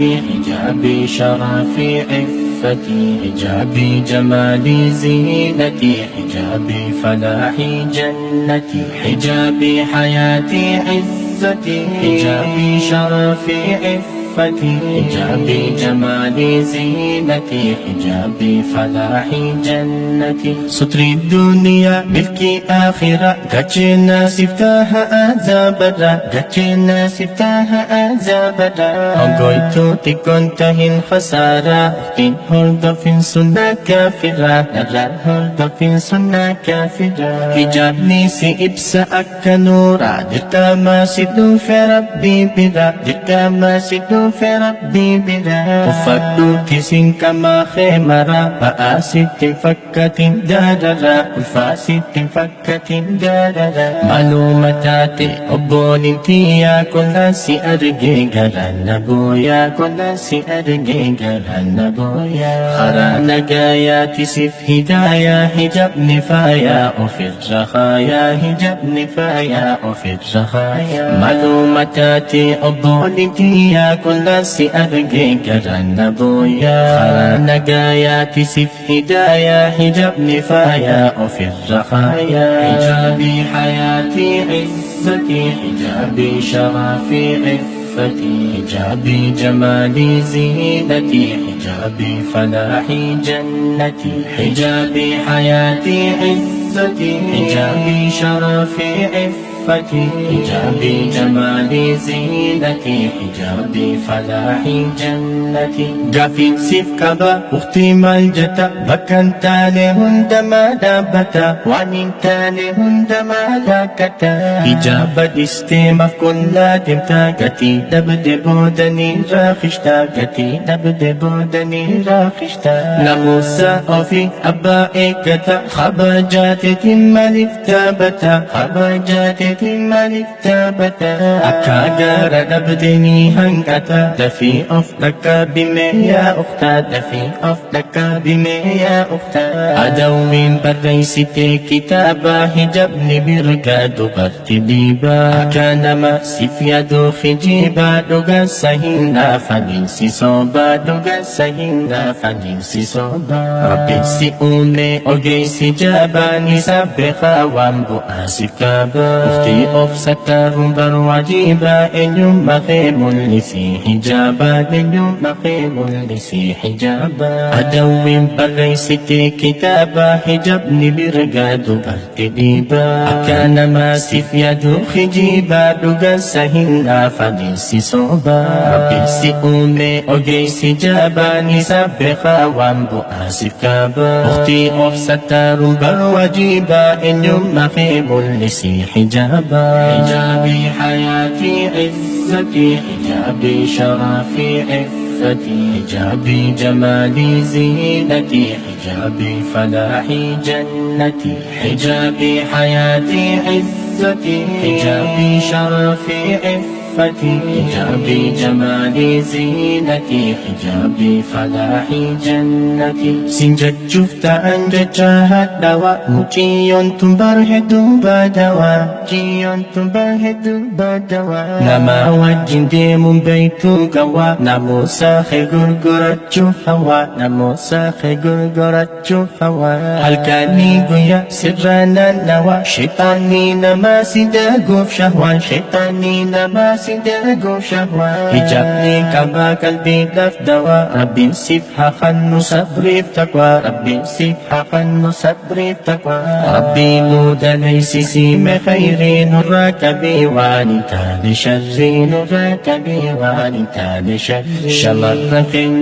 حجابي شرفي عفتي، حجابي جمالي زينتي، حجابي فلاحي جنتي، حجابي حياتي عزتي، حجابي شرفي عفتي، حجابي جمالي زينتي، حجابي فلاحي جنتي. ستري الدنيا ملكي آخرة، قجنا سفتاها أزابرا، قجنا سفتاها أزابرا. أقويتو تكون تهين خسارة، أختين هردفين سنة كافرة، نرى هردفين سنة كافرة. حجابني سيبس أكا نورا، درتا ما سيدو في ربي برا، درتا ما سيدو في ربي برا. وفدو تسين كما خيمرا، فآسد فكة داررا، والفاسد فكة داررا. معلوماتاتي أبولنتي يا كل سي أرجي غران بويا، كل سي أرجي غران بويا. خرانا قاياتي سيف هدايا، حجاب نفايا وفي الرخايا، حجاب نفايا وفي الرخايا. معلوماتاتي أبولنتي يا كل سي أرجي غران بويا. خرانا قاياتي سيف هدايا، حجاب نفايا وفي الرخايا. حجابي حياتي عزتي، حجابي شرفي عفتي، حجابي جمالي زينتي، حجابي فلاحي جنتي، حجابي حياتي عزتي، حجابي شرفي عفتي، حجابي جمالي زينتي، حجابي فلاحي جنتي. قافين سيف كبا أختي مالجتا، بكن تالي هند ما دابتا، وانين تالي هند ما لاكتا. حجاب دستيما في كل دمتا، قتي دبدبو دني راخشتا، قتي دبدبو دني راخشتا. ناموسا أوفي أبا إيكتا، خباجات تمالك تابتا، خباجات تمالك تابتا. أكا غارة دبدني هنكتا، دفي أفتكا بمي يا أختا، دفي أفتكا بمي يا أختا. أدوين بريستي كتابا، حجابني برقا دبرتي ديبا. أكا نما سيف يدو خجيبا، دوغا سهينا فنيسي صوبا، دوغا سهينا فنيسي صوبا. ربي سيئوني أوغيسي جابا، نساب خوام بؤاسي كابا. أختي أفسكارون برواجيبا، اليوم مخيم لسي حجابا، اليوم مخيم لسي حجابا. أدوين بريستي كتابا، حجابني برقا دبرتي ديبا. أكان ما سيف يدو خجيبا، دوغا سهينا فنيسي صوبا. ربي سيئوني أوغيسي جابا، نساب خوام بؤاسي كابا. أختي أفسكارون برواجيبا، اليوم مخيم لسي حجابا. حجابي حياتي عزتي، حجابي شرفي عفتي، حجابي جمالي زينتي، حجابي فلاحي جنتي، حجابي حياتي عزتي، حجابي شرفي عفتي، حجابي جمالي زينتي، حجابي فلاحي جنتي. سنجد شفت أنجد جاهد دوا، مجيون تنبر هدو بدوا، جيون تنبر هدو بدوا. نما وجين ديمون بيتو قوا، نمو ساخي غرغرة جفوا، نمو ساخي غرغرة جفوا. هلكاني قويا سرنا نوا، شيطاني نما سيداقوف شهوان، شيطاني نما سيداقوف شهوان. حجابني كما قلبي لف دوا، ربي سيفها خنو صبري بتقوى، ربي سيفها خنو صبري بتقوى. ربي نود ليس سيم خيري، نراك بوانتا لشري، نراك بوانتا لشري. شمر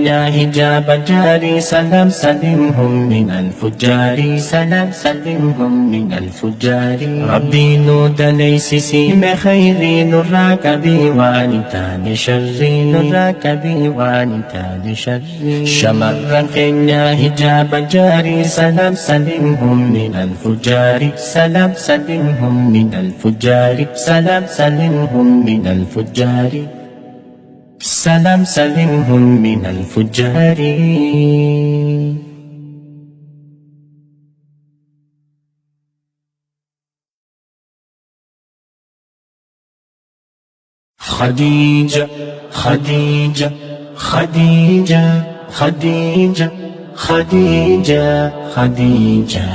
يا حجاب جاري، سلام سلمهم من الفجار، سلام سلمهم من الفجار. ربي نود ليس سيم خيري، نراك بوانتا لشري، نراك بوانتا لشري. شمر يا حجاب جاري، سلام سلمهم من الفجار، سلام سلمهم من الفجار، سلام سلمهم من الفجار، سلام سلمهم من الفجار. خديجة خديجة Khadija, Khadija, Khadija, Khadija,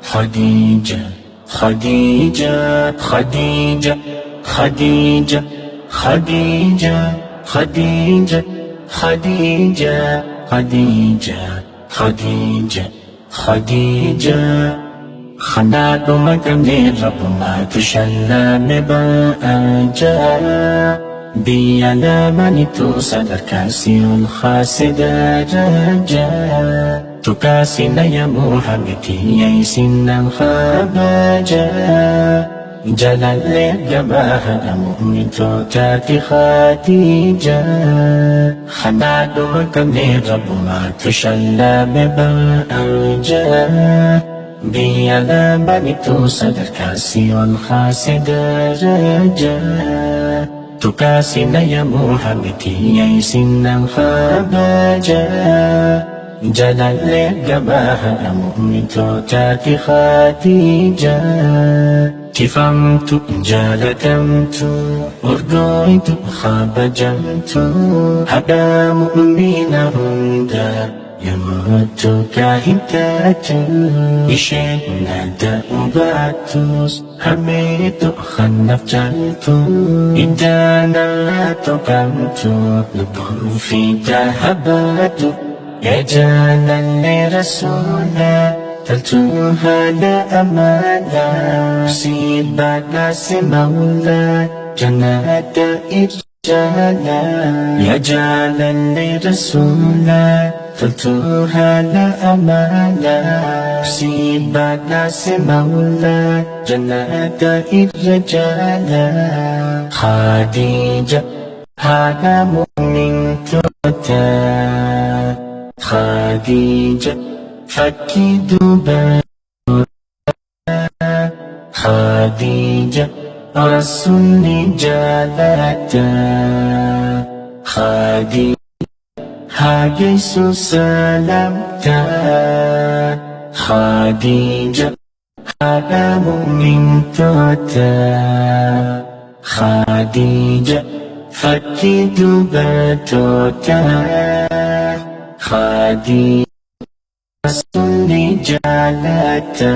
Khadija, Khadija, Khadija, Khadija, Khadija, Khadija, Khadija, Khadija, Khadija, Khadija. خنادم كمير رب ما تشلى مباجا بيانا مانيتو صدر كاسي الخاسد رجا تكاسي يا محمدي يسن الخباجا جلال جماها مؤمن تاتي خديجة خنادم كمير رب ما تشلى مباجا بيانا بنيتو صدر كاسي والخاسد رجا تكاسي يا محمدي يسن الخباجا جلال جباها مؤمن تاتي خديجة كفمت جالتمت أرضيت خبجمت هدى مؤمن هندا يموت كهدات إشينا دأباتوس هميت خنف جلتو إدانا لا تقمت لبن في ذهباتو يا جالا لرسولا تلتوها لأمانا سيد بعد ناس مولا جنات إرجالا يا جالا لرسولا تلتوها لأمانا سيد بعد ناس مولا جنات إرجالا خديجة هذا مؤمن توتا خديجة فكي دبا خديجة رسول جالتا خديجة حاجس سلامتا خديجة هذا مؤمن توتا خديجة فكي دبا توتا خديجة رسول جالتا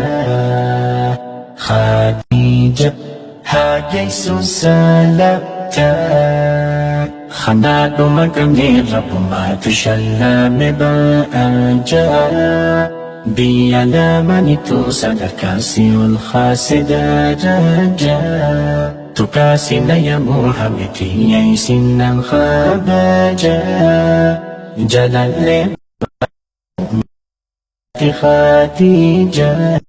خديجة حاجس سلامتا خنادم كمير رب ما تشلى مباجا بيانا مانيتو صدر كاسي والخاسد رجا تكاسي يا محمدي يسن الخباجا جلال خديجة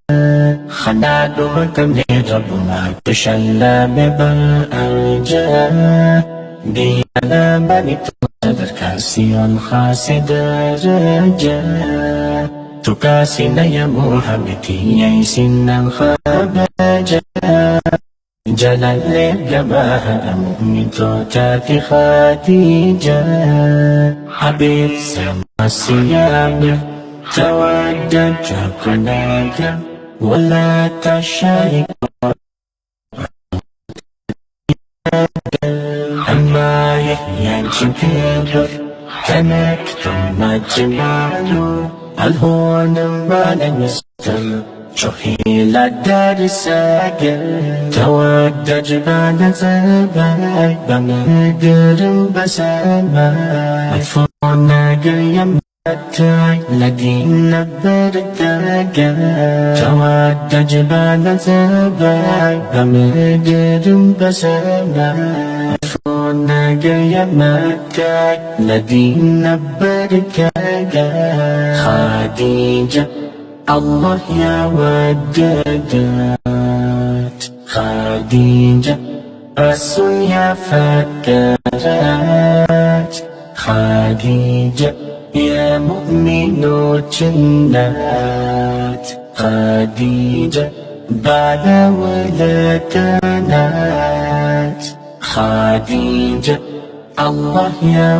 خنادم كمير رب ما تشلى مباجا بيانا مانيتو صدر كاسي والخاسد رجا تكاسي يا محمدي يسن الخباجا جلال جباها مؤمن تاتي خديجة حبيب سما سيامة تودد جبناك ولا تشارك أما يحيى كبير تنكتم مجماله الهون ما يستمر شحيل الدار ساقل تود جبال زباي بمقدر بساماي أطفالنا قريم التاي لدينا برداقا تود جبال زباي بمقدر بساماي أطفالنا قريم التاي لدينا برداقا خديجة الله يا ودادات خديجة رسول يا فكرات خديجة يا مؤمن جنات خديجة بعد ولدانات خديجة الله يا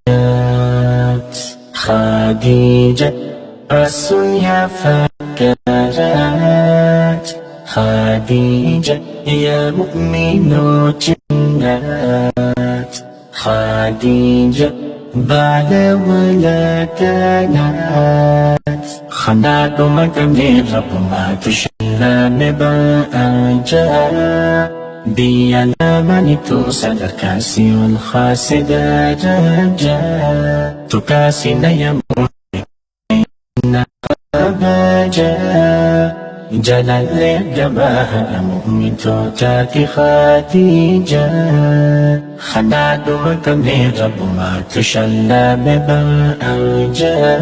ودادات خديجة رسول يا فكرات خديجة يا مؤمن جنات خديجة بعد ولا كانت خنات مكمل رب ما تشلان بأجا بيانا منتو صدر كاسي والخاسدة جاجا تكاسي نيمو نقبجا جلال جباها مؤمن توتاتي خديجة خناد مكمل رب ما تشلى ببأجا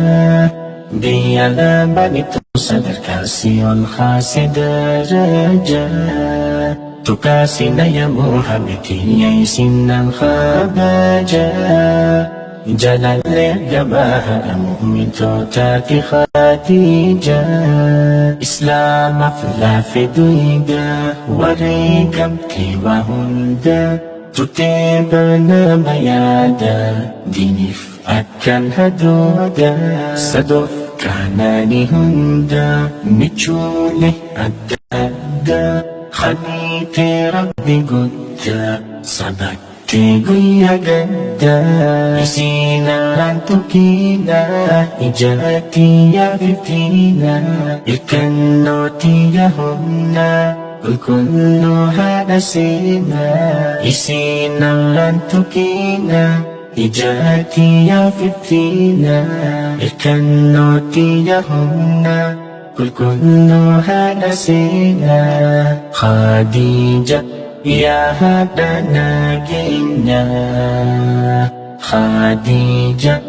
بيانا منتو صدر كاسي والخاسدة جاجا تكاسي نيمو حبتي يسن الخباجا جلال جباها مؤمن توتاتي خديجة إسلام فلا في دويدا وريقمتي وهندا تتبعنا ميادا ديني أكا هدودا صدف كاناني هندا نجولي أدادا خليتي ربي قدا صبتي قويا قدا يسينا رانتوكينا إجاتي يا فتينا الكنوتي يا هنا الكل هذا سينا يسينا رانتوكينا إجاتي يا فتينا الكنوتي يا هنا كل هذا سينا خديجة يا هذا ناجينا خديجة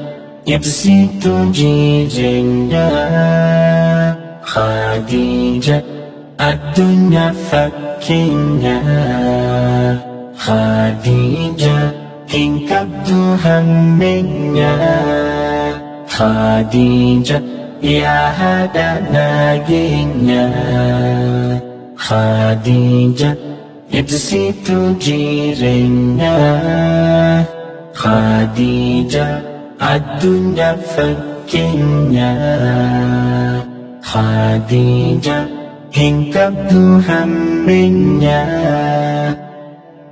يبسط جيجنا خديجة الدنيا فكنا خديجة إن كبدو همنا خديجة يا هذا ناجينا خديجة يبسط جيرنا خديجة الدنيا فكنا خديجة إن كبدو همنا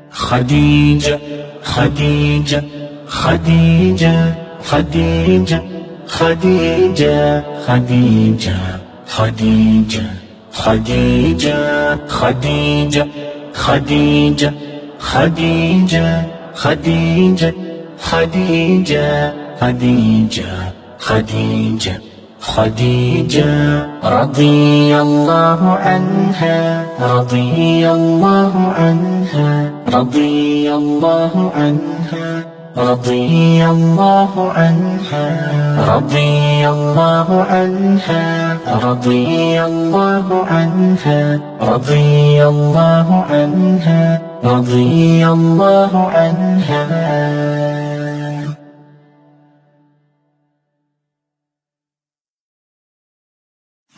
خديجة خديجة خديجة خديجة خديجة خديجة خديجة خديجة خديجة خديجة خديجة خديجة خديجة خديجة خديجة خديجة رضي الله عنها رضي الله عنها رضي الله عنها رضي الله عنها رضي الله عنها رضي الله عنها رضي الله عنها رضي الله عنها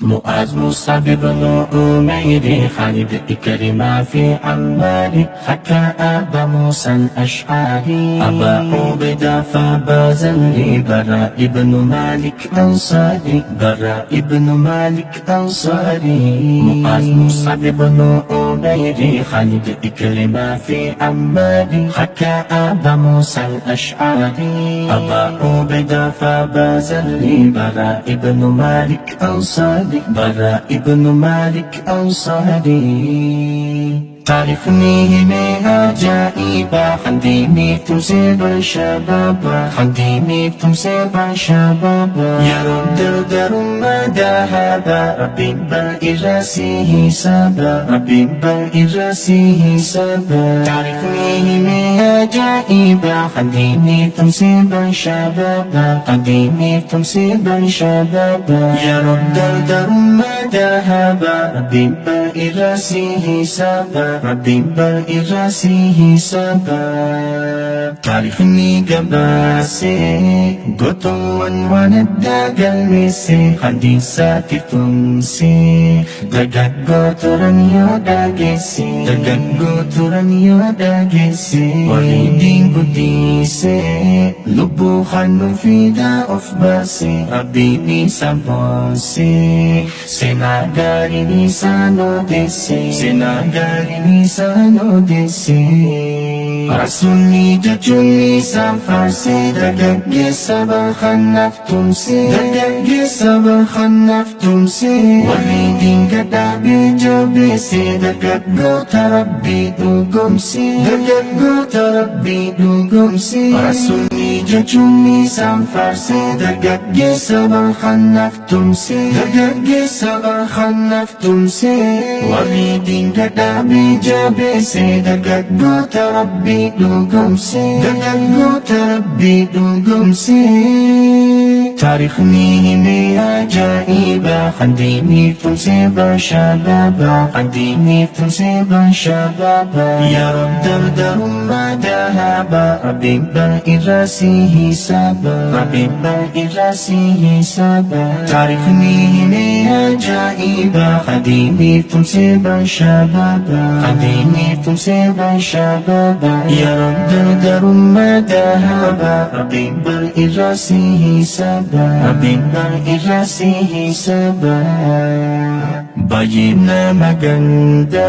معاذ مصعب بن عمير خالد إكرمة في عمار حكى أبا موسى الأشعري أبا عبيدة فبازل براء بن مالك أنصاري براء بن مالك أنصاري معاذ مصعب بن عمير خالد إكرمة في عمار حكى أبا موسى الأشعري أبا عبيدة فبازل براء بن مالك أنصاري براء بن مالك أنصاري تعرفني هنا عجائبا خنديني تمسيب الشباب خنديني تمسيب الشباب يا رب دردرمة ذهبا ربي بالإراسي حسابا ربي بالإراسي حسابا تعرفني هنا عجائبا خنديني تمسيب الشباب خنديني تمسيب الشباب يا رب دردرمة ذهبا ربي بالإراسي حسابا ربي بالإراسي حسابا تعرفني قباسي قطوان وانا قلمسي حديثات تمسي دقات قطران يوداقسي دقات قطران يوداقسي وليدين قديسي لبو خانو فيدا أفباسي ربي نيسا بوسي سناغاري نيسا نودسي سناغاري isaan odeesse. Rasuulli jechuun isaan faarse, dargaggeessa bal'aanaaf tumse, dargaggeessa bal'aanaaf tumse. Warri diinga dhaabee jabeesse, dargaggoota Rabbii dhugoomse, dargaggoota Rabbii dhugoomse. Rasuulli jechuun isaan faarse, dargaggeessa bal'aanaaf tumse, dargaggeessa bal'aanaaf tumse. Warri diinga dhaabee jabeesse, dargaggoota Rabbii dhugoomse, dargaggoota Rabbii dhugoomse. Taarikhni himee ajaa'iba, kan diiniif tumse bashababa, kan diiniif tumse bashababa. Yaa Rabbi dardarummaa dahaba, Rabbiin bal'irraa si hisaaba, Rabbiin bal'irraa si hisaaba. Taarikhni himee ajaa'iba, kan diiniif tumse bashababa, kan diiniif tumse bashababa. Yaa Rabbi dardarummaa dahaba, Rabbiin bal'irraa si hisaaba, Rabbiin bal'irraa si hisaaba. Baay'ee nama ganda,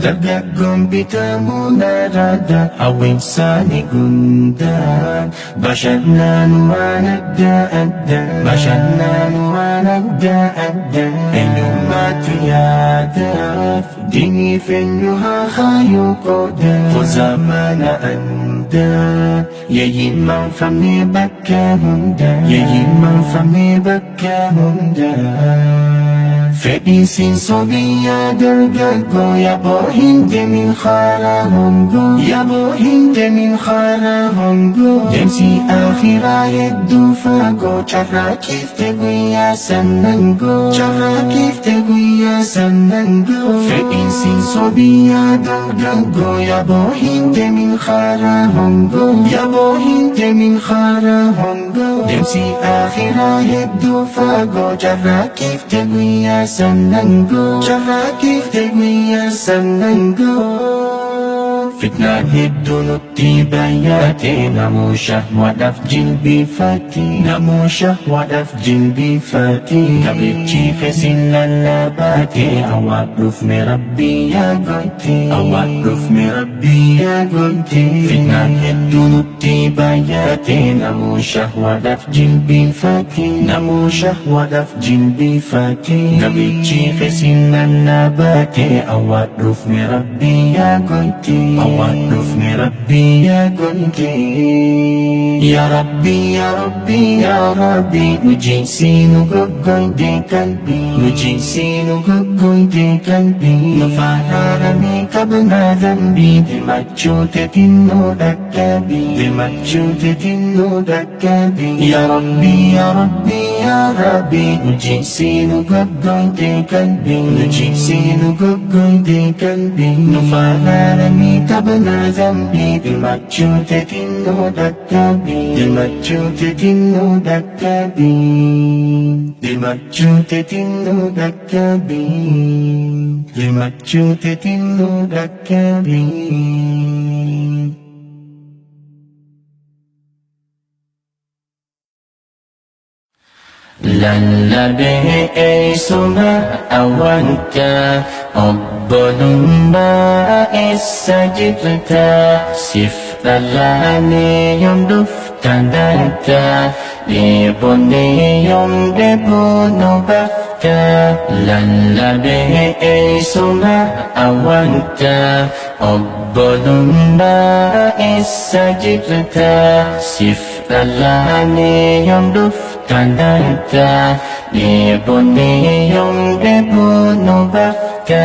dargaggoon bitamuu naraada, hawwinsaani gundaan. Bashannaan waan adda adda, bashannaan waan adda adda. Eenyummaatu yaadaaf, diiniif eenyu haa kaayuu qooda. Zamana anda, yayin manfamne bakka hunda, yayin manfamne bakka hunda. Fedhiin sobiyaa dargaggoo, yaboo hinde min khara hongo, yaboo hinde min khara hongo. Deemsi akhiraa hedduu fagoo, carraaqifte guyyaa sannangoo, carraaqifte guyyaa sannangoo. Fedhiin sobiyaa dargaggoo, yaboo hinde min khara hongo, yaboo hinde min khara hongo. Deemsi akhiraa hedduu fagoo, carraaqifte guyyaa sannangoo, carraaqifte guyyaa sannangoo. Fitnaan hedduu nutti baay'ate, namuu shahwaadhaaf jilbifate, namuu shahwaadhaaf jilbifate. Gabrichi feesin lallaabate, awwaat dhufne Rabbii yaa goyte, awwaat dhufne Rabbii yaa goyte. Fitnaan hedduu nutti baay'ate, namuu shahwaadhaaf jilbifate, namuu shahwaadhaaf jilbifate. Gabrichi feesin lallaabate, awwaat dhufne Rabbii yaa goyte, awwaat dhufne Rabbii yaa goyte. Yaa Rabbi, yaa Rabbi, yaa Rabbi, nu jiinsi nu goggoyde qalbii, nu jiinsi nu goggoyde qalbii. Nu faararame qabnaa dambii, dirmachuuteetiin nu dhaqqabii, dirmachuuteetiin nu dhaqqabii. Yaa Rabbi, yaa Rabbi, yaa Rabbi, nu jiinsi nu goggoyde qalbii, nu jiinsi nu goggoyde qalbii. Nu faararame qabnaa dambii, dirmachuuteetiin nu dhaqqabii, dirmachuuteetiin nu dhaqqabii, dirmachuuteetiin nu dhaqqabii, dirmachuuteetiin nu dhaqqabii. Lallabee eessuma awwaalta, obbolumma eessa jirta. Siif dhalaanee yoom dhuftan dhalta, dheebonnee yoom dheebuu nu bafta. Lallabee eessuma awwaalta, obbolumma eessa jirta. Siif dhalaanee yoom dhuftan dhalta, dheebonnee yoom dheebuu nu bafta.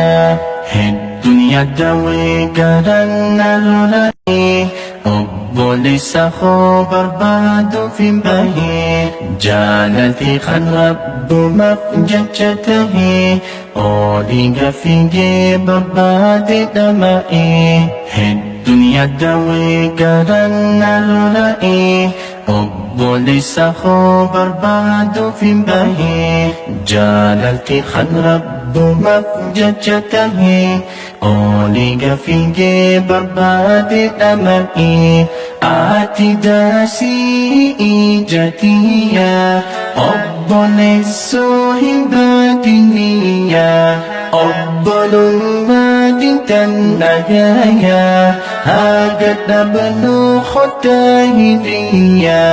Hedduun yaadawee garaan na lola'ee, obboleessa koo barbaaduuf hin bahee. Jaalalli kan rabbumaaf jecha tahee, oliiga fiigee barbaade dhama'ee. Hedduun yaadawee garaan na lola'ee, obboleessa koo barbaaduuf hin bahee. Jaalalli kan rabbumaaf jecha tahee, oliiga fiigee barbaade dhama'ee. Ati daasii ijatiya, obboleessoo hin baadiniya. Obbolummaa تنغايا هاجت نبلو خطاهدية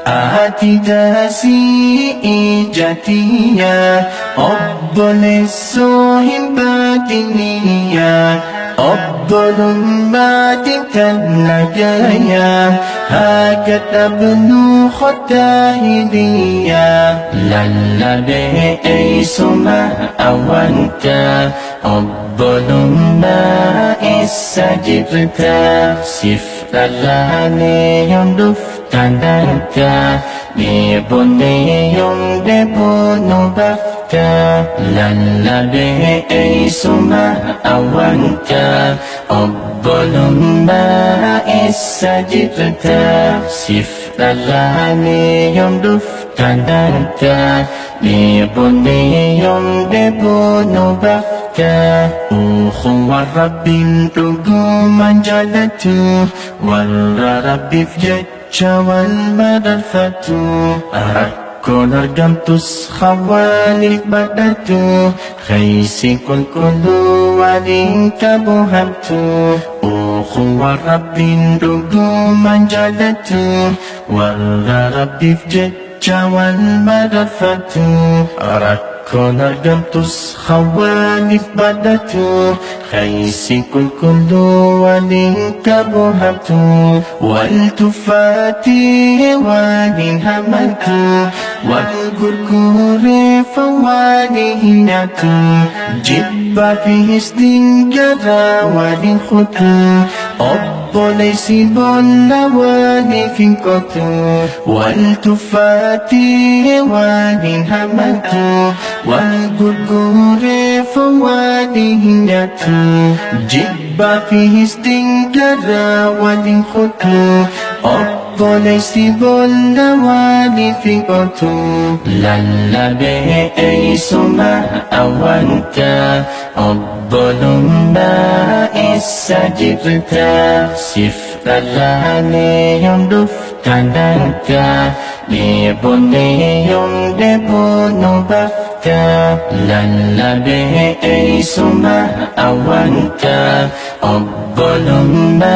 آتي داسي إيجاتية Obbolessohin batiniya Obbolumma tintanagaya Hagat abnu khotahiliya Lallabe ay suma awanta Obbolumma isajibta Siflalane yung duftandanta Nibuni yung debunu bafta Lallabe ay sumawanta Obbolumma isajibta Siflalane yung duftandanta Nibuni yung debunu bafta Ukhuwa Rabbin tuguman jalatu Warra Rabbi fjecha wal madarfatu Kun argamtus khawalik badatu Khaisi kun kulu waling kabuhabtu Ukhuwa Rabbin duguman jalatu Warra Rabbi fjecha wal madarfatu Kun argamtus khawalik badatu Khaisi kun kulu waling kabuhabtu Wal tufati walin hamatu والقرقور فوالهنة جب في هسدين جرى والخطو Obbolesi bolla wali finkotu والتفاتي walin hamatu والقرقور فوالهنة جب في هسدين جرى والخطو Obbolesi bolla wali finkotu Lallabe ay sumawanta Obbolumma isajibta Siflalane yung duftandanta Libuni yung debunu bafta Lallabe ay sumawanta Obbolumma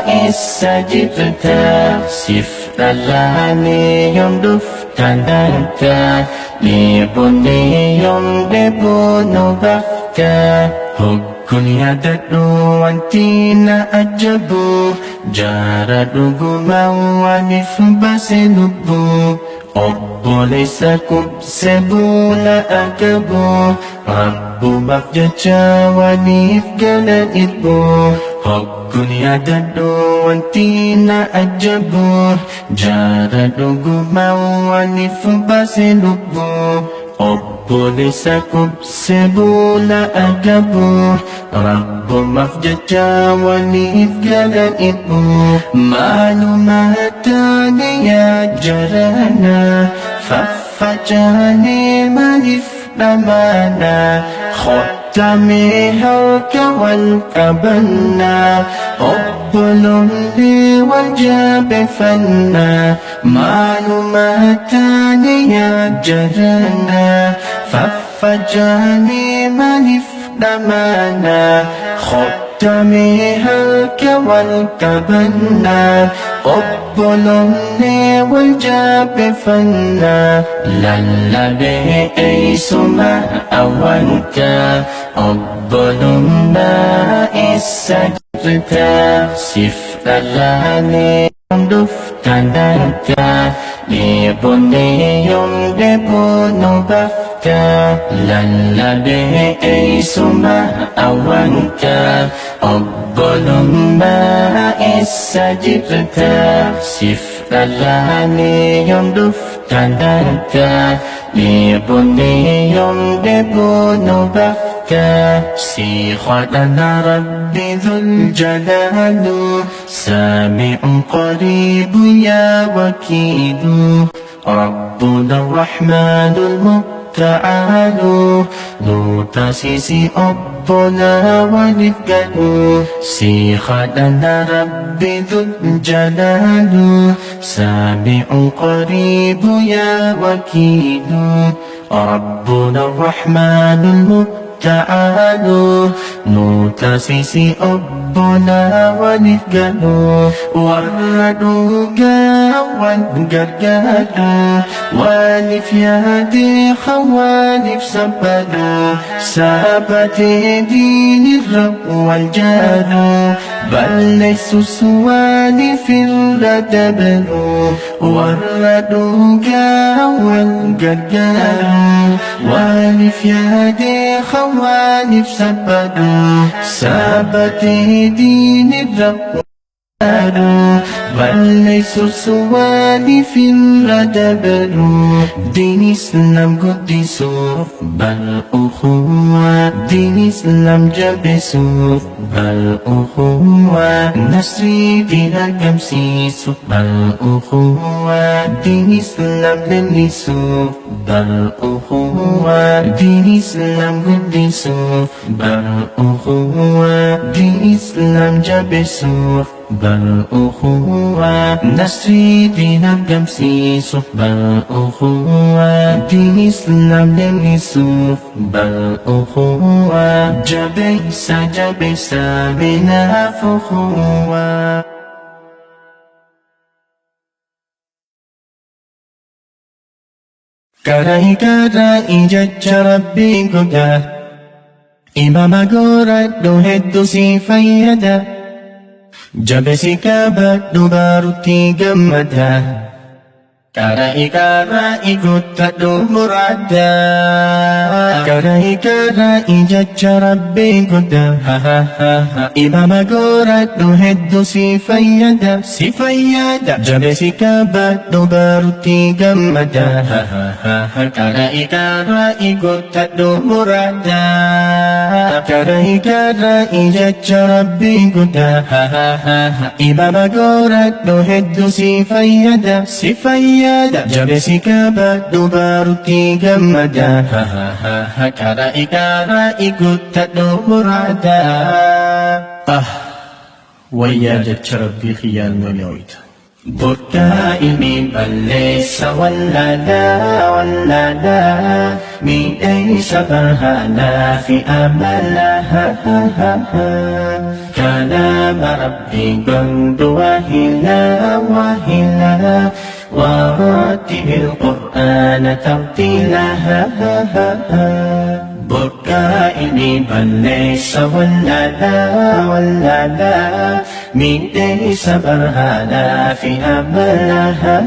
isajibta Siflalane yung duftandanta Libuni yung debunu bafta Hukun yadadu antina ajabu Jaradu gumawanif basilubu Obbolesa kubsebula agabu Rabbu mafjacha wanif galan itbu Hukun yadadu antina ajabu Jaradu gumawanif basilubu Obbolesa kubsebula agabu Rabbu mafjacha wanif galan itbu Malumatan ya jarana Faffajani malif namana Khottami halka wal kabanna Obbolumli wal jabe fanna Malumatan ya jarana Faffajani malif namana Khottami halka wal kabanna Obbolumli wal jabe fanna Lallabe ay sumawanta Obbolumma isajibta Siflalane yung duftandanta Libuni yung debunu bafta Lallabe ay sumawanta Obbolumma isajibta Siflalane yung duftandanta Libuni yung debunu bafta Sikhadana Rabbi dhul jalalu Sami'un qaribu ya wakilu Rabbuna rahmanul mubta'alu ذو تاسيسي أبنا ونفقه سيخدنا ربي ذو الجلال سامع قريب يا وكيل ربنا الرحمن المبتعد تعالوا نوتاسيسي أبونا ونفقنوا وردوغا وانقرقادا والف يادي خوالف سبدا سابت دين الرب والجاد بل ليسوا سوالف الردبن وردوغا وانقرقادا والف يادي خوالف سبدا سابت دين الرب بل ليسوا سوالف الردبن دين إسلام قدسوا بل أخوة دين إسلام جبسوا بل أخوة نسري دين القمسيس بل أخوة دين إسلام للنسوا بل أخوة دين إسلام قدسوا بل أخوة دين إسلام جبسوا بل أخوة نسري دين القمسيس بل أخوة دين إسلام للنسوف بل أخوة جبيسة بنا فخوة كراي جج ربي قدا إمام قرد هدو سيفيدا جبسي كابت دبارتي قمدا كراي قد مرادا كراي جج ربي قدا إمام قرد هدو سيفيدا جبسي كابت دبارتي قمدا كراي قد مرادا كراي جج ربي قدا إمام قرد هدو سيفيدا جبسي كابت دبارتي قمدا كراي قد مرادا ويا جج ربي خيال مليويت بركا إلمي بلس ولادا من أي سبرهانا في أملها كلام ربي قند وهلا ورتل القرآن ترتيلها بركا إلمي بلس ولادا من أي سبرهانا في أملها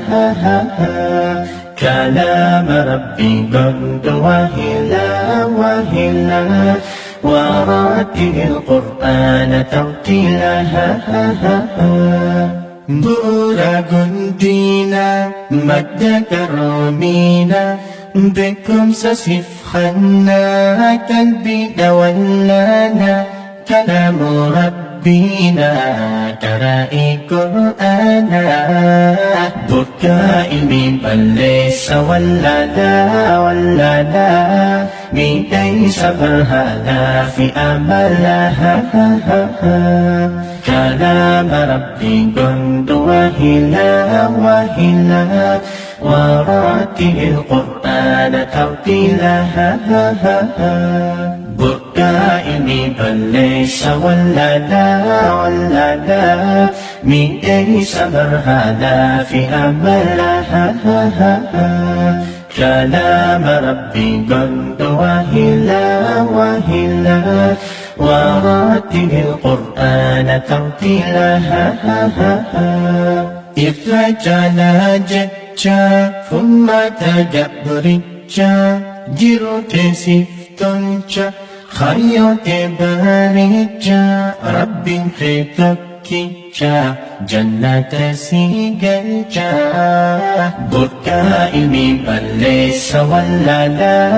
كلام ربي قد وهلا ورتل القرآن ترتيلها بورا قندينا مد كرامينا بكم سسف خنا قلبي دولانا كلام ربنا كرائي قرآنا بركاء من بلس ولادا من ليس برهانا في أملها كلام ربي قند وهلا ورتل القرآن ترتيلها بركاء من بلس ولادا من ليس برهانا في أملها كلام ربي قند وهلا ورتل القرآن ترتيلها إفرج ججا ثم تجبرجا جرت سفتنجا خيوت بارجا رب خطكجا جنة سيجلجا بركاء من بلس ولادا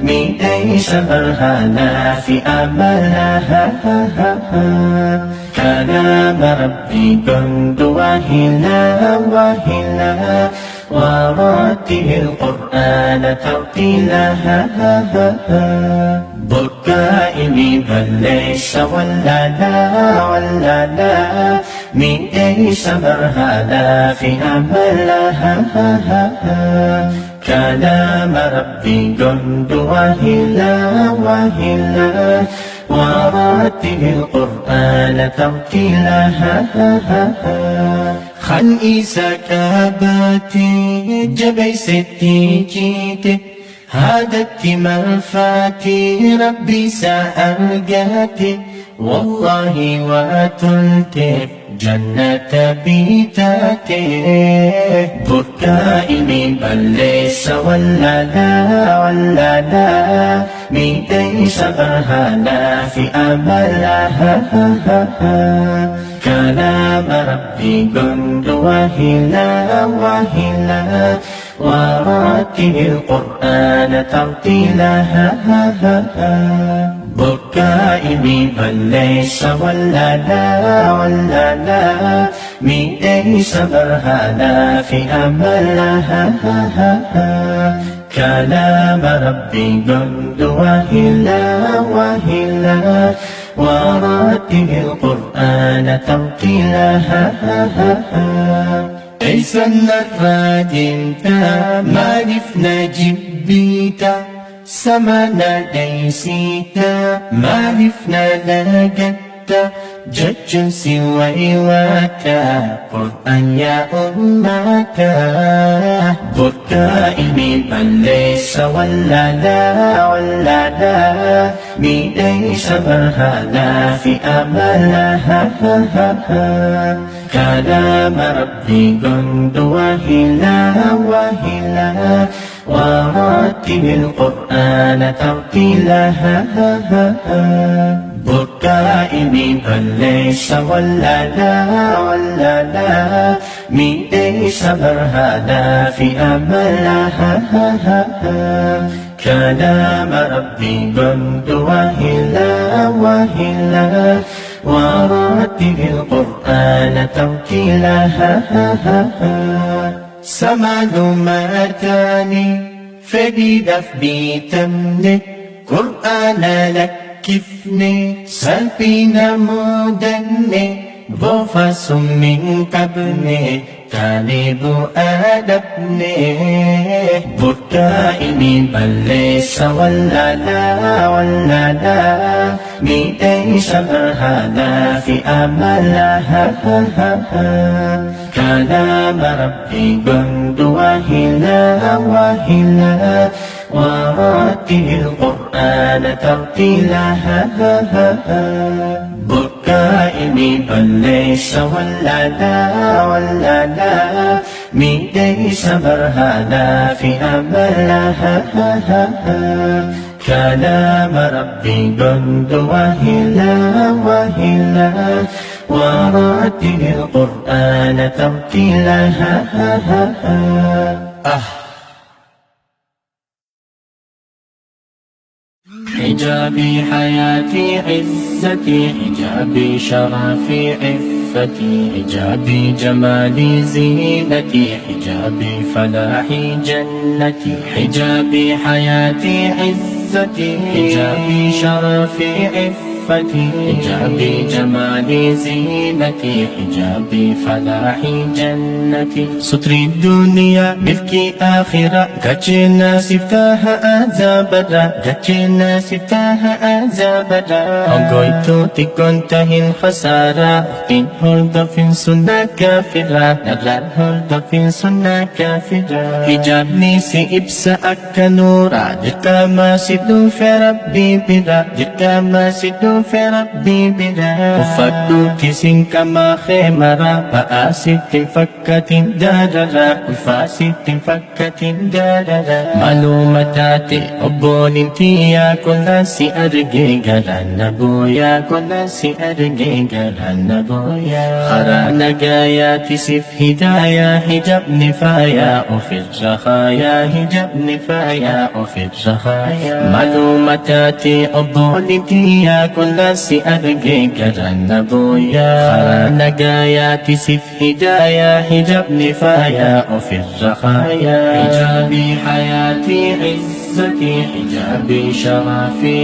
من ليس برهانا في أملها كلام ربي قند وهلا ورتل القرآن ترتيلها بركاء من بلس ولادا من ليس برهانا في أملها كلام ربي قند وهلا وهلا ورتل القرآن ترتيلا خن إيسا كاباتي جبي ستي جيتي هادت مرفاتي ربي سأرقاتي والله واتلتك جنة بيتاتي بكائي بل ليس ولا لا ميدي سبرهانا في أملها كلام ربي قند وهلا وهلا ورتل القرآن ترتيلا بكائي بل ليس ولا لا ميدي سبرهانا في أملها كلام ربي قند وهلا وهلا ورتل القرآن ترتيلا ليس النراد انتا مالفنا جبيتا سمانا ليسيتا مالفنا لقتا جج سوى واتا قرآن يا أمتا بكائي بل ليس ولا لا ميدي سبرهانا في أملها كلام ربي قند وهلا وهلا ورتل القرآن ترتيلا بكائي بل ليس ولا لا ميدي سبرهانا في أملها كلام ربي قند وهلا وهلا ورتل القرآن ترتيلا سمال ماتاني فديدف بيتمني قرآن لكفني سلبينا مودني بوفاس من قبني طالب أدبني بكائي بل ليس ولا لا ميدي سبرهانا في أملها كلام ربي قند وهلا وهلا ورتل القرآن ترتيلا بكائي بل ليس ولا لا ميدي سبرهانا في أملها كلام ربي قند وهلا وهلا ورتل القرآن ترتيلا حجابي حياتي عزتي حجابي شرفي عفتي حجابي جمالي زينتي حجابي فلاحي جنتي حجابي حياتي عزتي حجابي شرفي عفتي حجابي جمالي زينتي حجابي فلاحي جنتي ستري الدنيا ملكي آخرة قجنا سفتاها أزابرا قجنا سفتاها أزابرا أنقويتو تكون تهين خسارة أختين هرد في سنة كافرة نرال هرد في سنة كافرة حجاب نيسي إبسا أكا نورا جتا ما سيدو في ربي برا جتا ما سيدو في ربي برا وفدو تسين كما خيمرا فآسد فكة داررا وفاسد فكة داررا معلوماتاتي أبولنتي يا كل سي أرجي غران بويا كل سي أرجي غران بويا خرانا قاياتي سف هدايا حجاب نفايا وفي الرخايا حجاب نفايا وفي الرخايا معلوماتاتي أبولنتي يا كل si arge garana boya kharana gayati sif hidaya hijab nifaya ofir rakhaya hijabi hayati izzati hijabi sharafi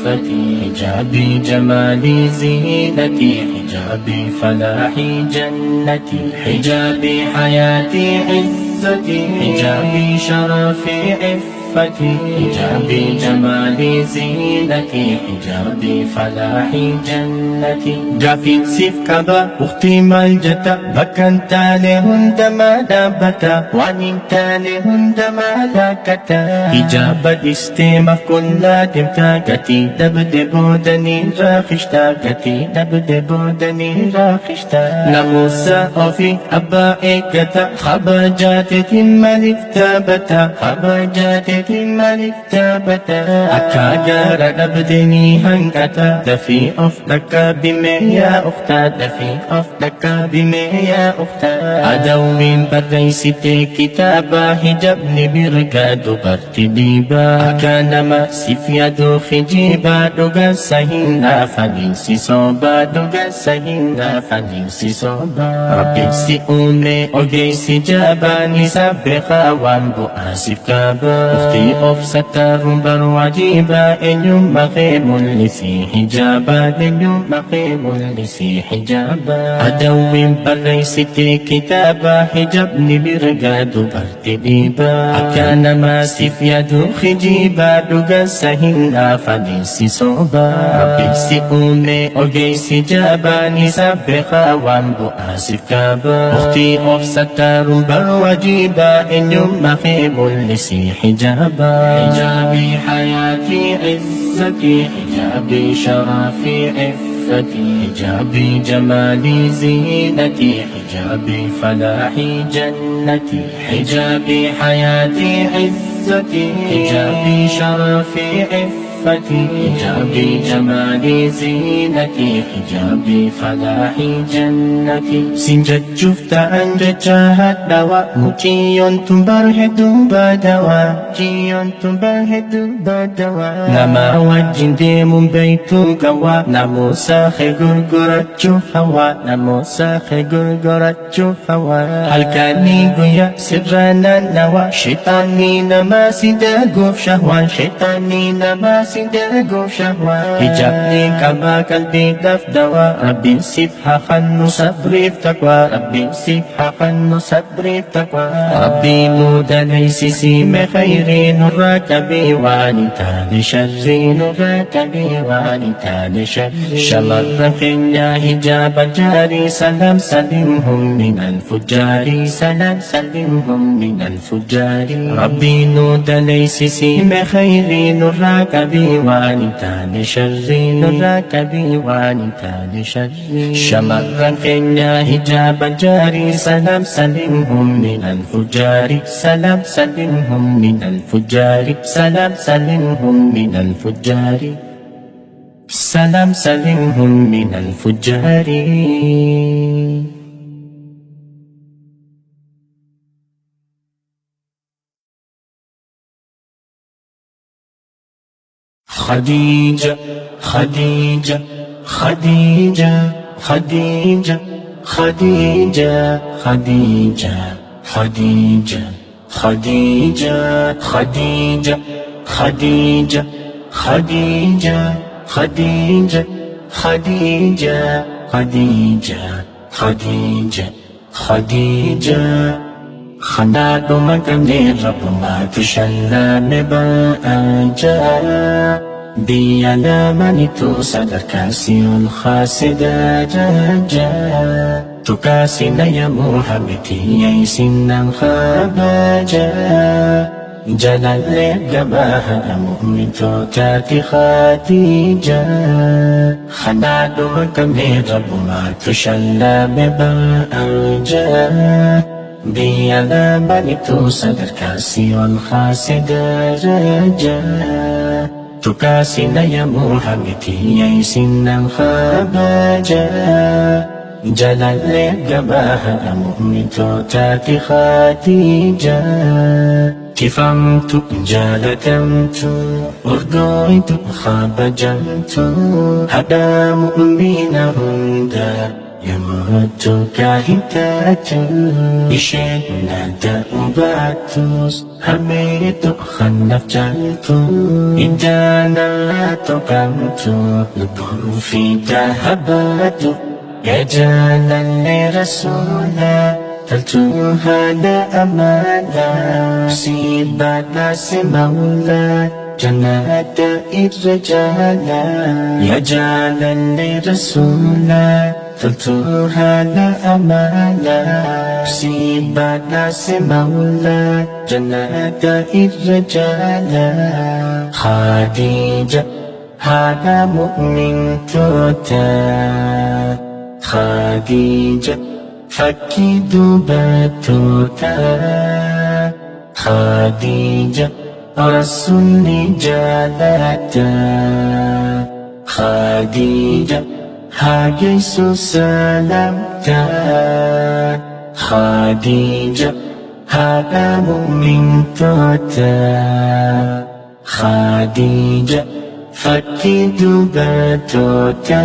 عفتي حجابي جمالي زينتي حجابي فلاحي جنتي حجابي حياتي عزتي عزتي حجابي شرفي عفتي حجابي جمالي زينتي حجابي فلاحي جنتي جافين سيف كبا أختي مالجتا بكن تالي هند ما دابتا وانين تالي هند ما لاكتا حجاب استيما كل دمتا قتي دبدبو دني راخشتا قتي دبدبو دني راخشتا نموسا أوفي أبا إيكتا خباجات الملك تابتا خباجات الملك تابتا أكا جارة نبدني هنكتا دفي أفتك بمي يا أختا دفي أفتك بمي يا أختا أدوين بريستي كتابا حجابني برقاد برتديبا أكا نما سفيادو خجيبا دوغا سهينا فليسي صوبا دوغا سهينا فليسي صوبا ربي سيئوني أوجي سجاباني سبخا وانبو آسف كابا أختي أفستا رمبر وعجيبا إنيوم مخيم لسي حجابا إنيوم مخيم لسي حجابا أدوين بريستي كتابا حجابني برقاد برتديبا أكان ما سفيادو خجيبا دوغا سهينا فليسي صوبا ربي سيئوني أوجي سجاباني سبخا وانبو آسف كابا أختي أفستا رمبر وعجيبا إنيوم مخيم لسي حجابا حجابي حياتي عزتي حجابي شرفي عفتي حجابي جمالي زينتي حجابي فلاحي جنتي حجابي حياتي عزتي حجابي شرفي عفتي حجابي جمالي زينتي حجابي فلاحي جنتي سنجد شفت عن جهات دواء مجيون تنبر هدو بدواء مجيون تنبر هدو بدواء نما وجن ديم بيتو قوا نمو ساخي قرقرة شوف هوا نمو ساخي قرقرة شوف هوا هل كاني قويا سرنا نوا شيطاني نما سيداقوف شهوان شيطاني نما سيداقوف شهوان حجابني كما قلبي دفدوا ربي سيفها خنو صبري بتقوى ربي سيفها خنو صبري بتقوى ربي مود ليس سيم خيري نراك بوانتا لشري نراك بوانتا لشري شمر خنيا حجاب جاري سلام سلمهم من الفجار سلام سلمهم من الفجار ربي نود ليس سيم خيري نراك بوانتا لشري نراك بوانتا لشري شمر خنيا حجاب جاري سلام سلمهم من الفجار سلام سلمهم من الفجار سلام سلمهم من الفجار سلام سلمهم من الفجار خديجة خديجة خديجة خديجة خديجة خديجة خديجة خديجة خديجة خديجة خديجة خديجة خديجة خديجة خديجة خديجة خناد مكمل رب ما تشلى نبأجا بيانا منتو صدر كاسي الخاسدة جاجا تكاسي يا محمدي يسنا خباجا جلال لقباها مؤمن توتاتي خديجة خناد مكمل رب ما تشلى ببأجا بيانا منتو صدر كاسي الخاسدة جاجا تكاسي يا محمدي يسنا خباجا جلال لقباها مؤمن توتاتي خديجة كفمت جالتمت أرقيت خبجمت هدى مؤمن هندا يموت كاهتات إشنا دأباتوس هميت خنف جلتو إدانا تقمت لبر في ذهبات يا جالا لرسولا تلتوها لأمانة سيبنا سمولا جنات الرجالا يا جالا لرسولا تلتوها لأمانة سيبنا سمولا جنات الرجالا خديجة هذا مؤمن توتا خديجة فكي دبتوتا خديجة رسول جالتا خديجة هاجيس سلامتا خديجة هذا مؤمن توتا خديجة فكي دبتوتا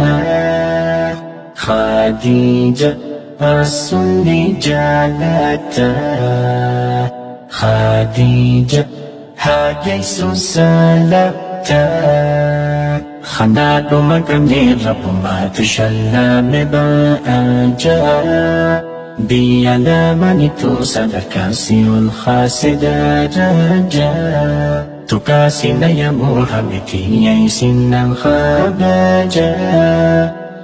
خديجة رسول جالتا خديجة هاجيس سلامتا خناد مقامي رب ما تشلى مباجا بيانا منتو صدركاسي والخاسد رجا تكاسي يا محمدي يسنا خباجا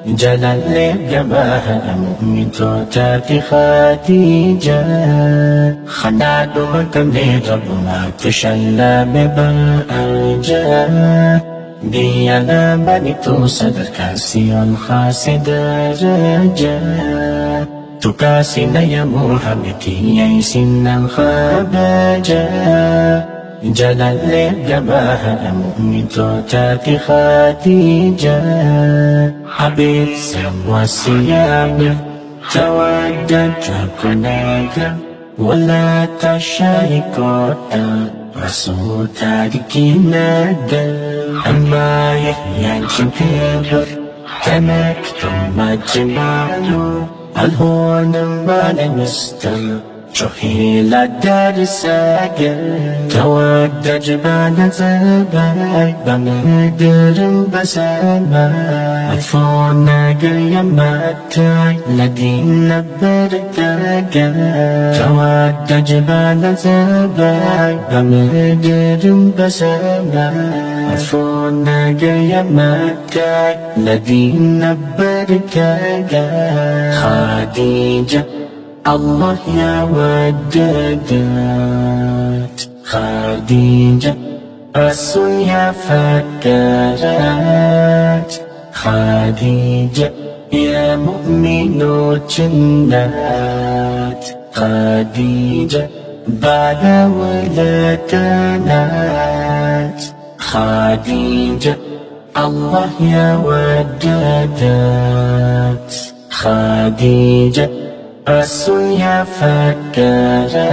جلال لجباها مؤمن توتاتي خديجة خناد مقامي رب ما تشلى مباجا بيانا منتو صدركاسي والخاسد رجا تكاسي يا محمدي يسنا خباجا جلال لجباها مؤمن توتاتي خديجة حبيب سوى السيام تودد كناكا ولا تشاركوتا رسول تاركي نادا أما يحيى الجبير كمكتم مجمعلو الهون مال مستر شهيل الدار ساقر تود جبال زباي بمدر بسامة أطفونا قرية ماتاي لدين برتاقر تود جبال زباي بمدر بسامة أطفونا قرية ماتاي لدين برتاقر خديجة الله يا وددت خديجة رسول يا فكرت خديجة يا مؤمن جنات خديجة بعد ولدنات خديجة الله يا وددت خديجة رسول يا فكرت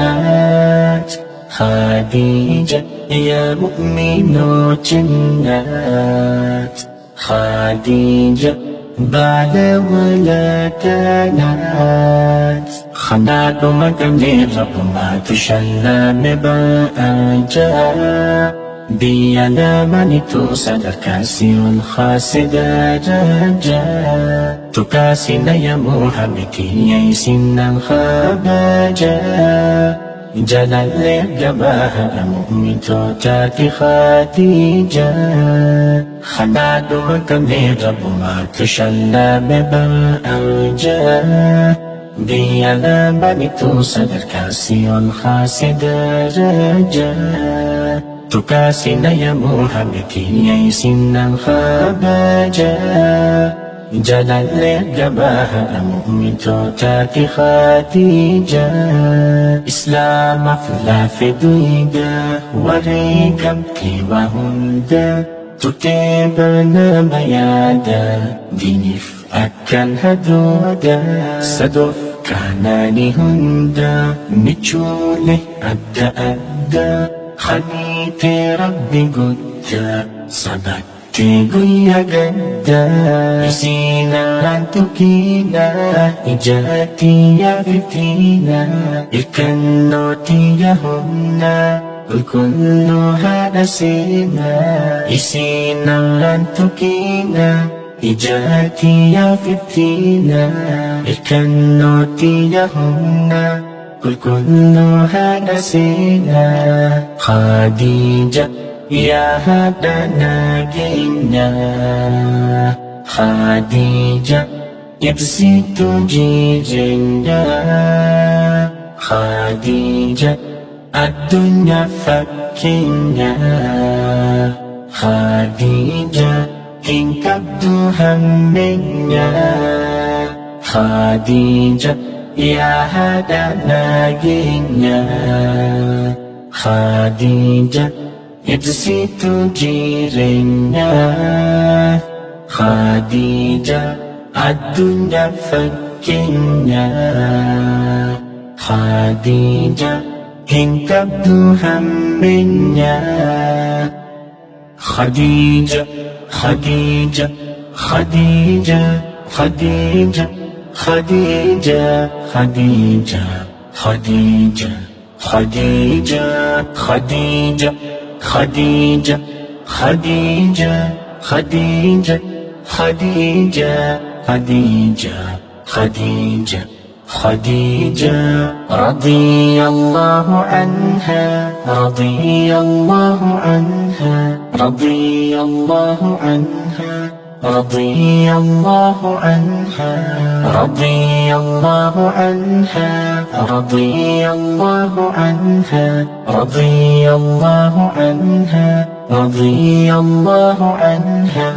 خديجة يا مؤمن جنات خديجة بعد ولدنات خناد مقامي رب ما تشلى مباجا بيانا منتو صدركاسي والخاسد رجا تكاسي يا محمدي يسنا خباجا جلال لجباها مؤمن توتاتي خديجة خناد مقامي رب ما تشلى مباجا بيانا منتو صدركاسي والخاسد رجا تكاسي يا محمدي يسنا خباجا جلال لجباها مؤمن توتاتي خديجة إسلام فلا في دويدا وريقم وهندا تتبعنا ميادا دينيف أكن هدودا صدف كاناني هندا نجوله أدى أدى خنيتي ربي قدا صبتي قويا قدا يسينا أنتكينا إجاتي يا فتينا الكنوتي يا هنا الكل هذا سينا يسينا أنتكينا إجاتي يا فتينا الكنوتي يهمنا كلها نسينا خديجة يا هذا ناجينا خديجة يبسي تجيجنا خديجة الدنيا فكنا خديجة إن كبدو همنا خديجة يا هذا ناجينا خديجة يبسي تجيرنا خديجة الدنيا فكنا خديجة إن كبدو همنا خديجة خديجة خديجة خديجة خديجة خديجة خديجة خديجة خديجة خديجة خديجة خديجة خديجة خديجة خديجة خديجة رضي الله عنها رضي الله عنها رضي الله عنها رضي الله عنها رضي الله عنها رضي الله عنها رضي الله عنها رضي الله عنها.